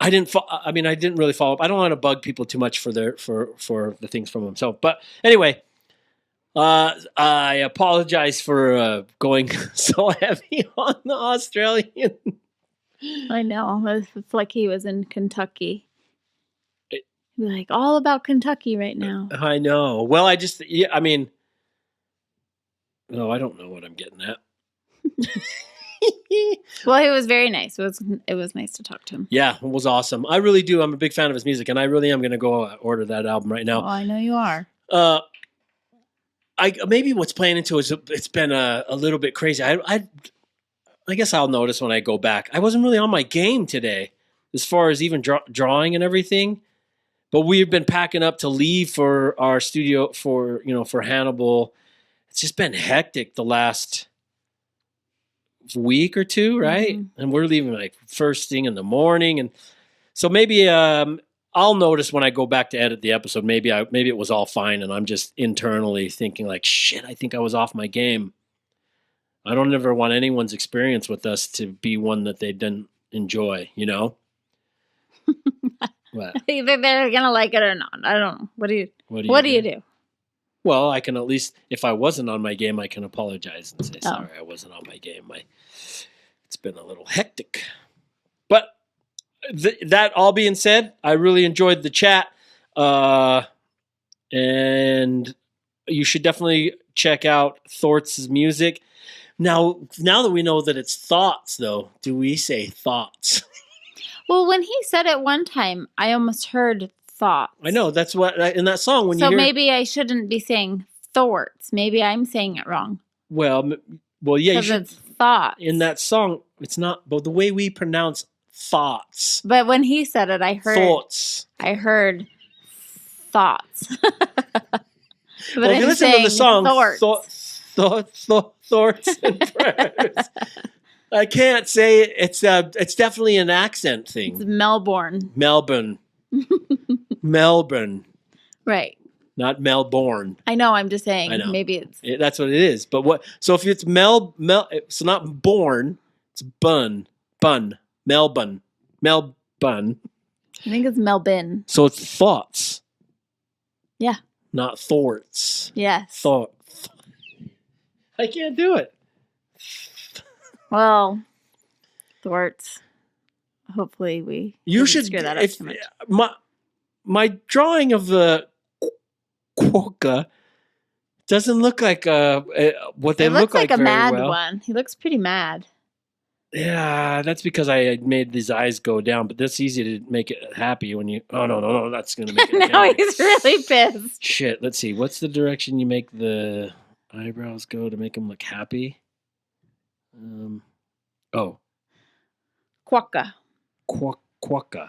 didn't really follow up. I don't want to bug people too much for the things from himself. But anyway, I apologize for going so heavy on the Australian. I know. It's like he was in Kentucky. Like all about Kentucky right now. I know. Well, I don't know what I'm getting at. Well, he was very nice. It was nice to talk to him. Yeah, it was awesome. I really do. I'm a big fan of his music, and I really am going to go order that album right now. Oh, I know you are. Maybe what's playing into it is it's been a little bit crazy. I guess I'll notice when I go back. I wasn't really on my game today as far as even drawing and everything. But we've been packing up to leave for our studio for Hannibal. It's just been hectic the last week or two, right? Mm-hmm. And we're leaving like first thing in the morning, and so maybe I'll notice when I go back to edit the episode. Maybe it was all fine, and I'm just internally thinking like, shit, I think I was off my game. I don't ever want anyone's experience with us to be one that they didn't enjoy, you know. What? Either they're gonna like it or not. I don't know. What do you do? Well, I can at least, if I wasn't on my game, I can apologize and say sorry. I wasn't on my game. It's been a little hectic. But that all being said, I really enjoyed the chat, and you should definitely check out Thorts' music. Now that we know that it's thoughts, though, do we say thoughts? Well, when he said it one time, I almost heard thoughts. I know. That's what in that song when you hear. So maybe I shouldn't be saying Thorts. Maybe I'm saying it wrong. Well, yeah. Because it's thoughts. In that song, it's not. But the way we pronounce thoughts. But when he said it, I heard thoughts. I heard thoughts. But well, if you listen to the song, Thorts and prayers. I can't say it. It's definitely an accent thing. It's Melbourne. Right. Not Melbourne. I know. I'm just saying. I know. Maybe that's what it is. But what? So if it's it's not born. It's Melbourne. I think it's Melbourne. So it's thoughts. Yeah. Not Thorts. Yes. Thoughts. I can't do it. Well, Thorts. Hopefully we. You should screw that up too much. My drawing of the Quokka doesn't look like what they look like. It looks like a very mad well. one. He looks pretty mad. Yeah, that's because I made these eyes go down. But that's easy to make it happy when you. Oh no, that's gonna make it. No, he's really pissed. Shit. Let's see. What's the direction you make the eyebrows go to make them look happy? Quokka. Quokka.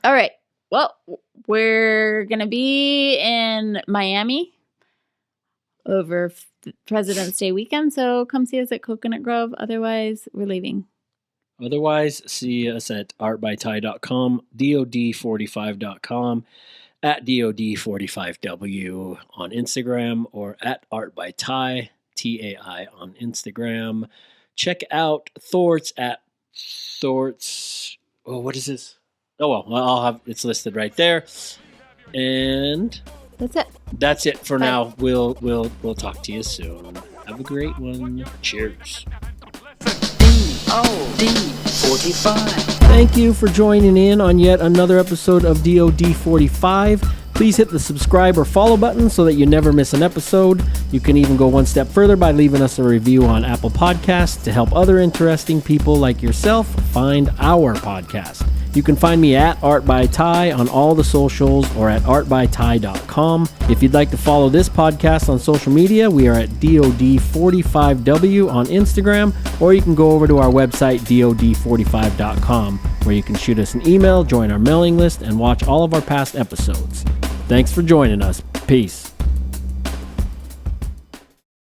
All right. Well, we're going to be in Miami over President's Day weekend, so come see us at Coconut Grove. Otherwise, we're leaving. Otherwise, see us at artbyty.com, DOD45.com, at DOD45W on Instagram, or at artbyty, TAI on Instagram. Check out Thorts at Thorts. Oh, what is this? Oh well, I'll have it's listed right there. And that's it. That's it for now. We'll talk to you soon. Have a great one. Cheers. DOD45. Thank you for joining in on yet another episode of DOD45. Please hit the subscribe or follow button so that you never miss an episode. You can even go one step further by leaving us a review on Apple Podcasts to help other interesting people like yourself find our podcast. You can find me at Art by Ty on all the socials or at artbyty.com. If you'd like to follow this podcast on social media, we are at DOD45W on Instagram, or you can go over to our website, DOD45.com, where you can shoot us an email, join our mailing list, and watch all of our past episodes. Thanks for joining us. Peace.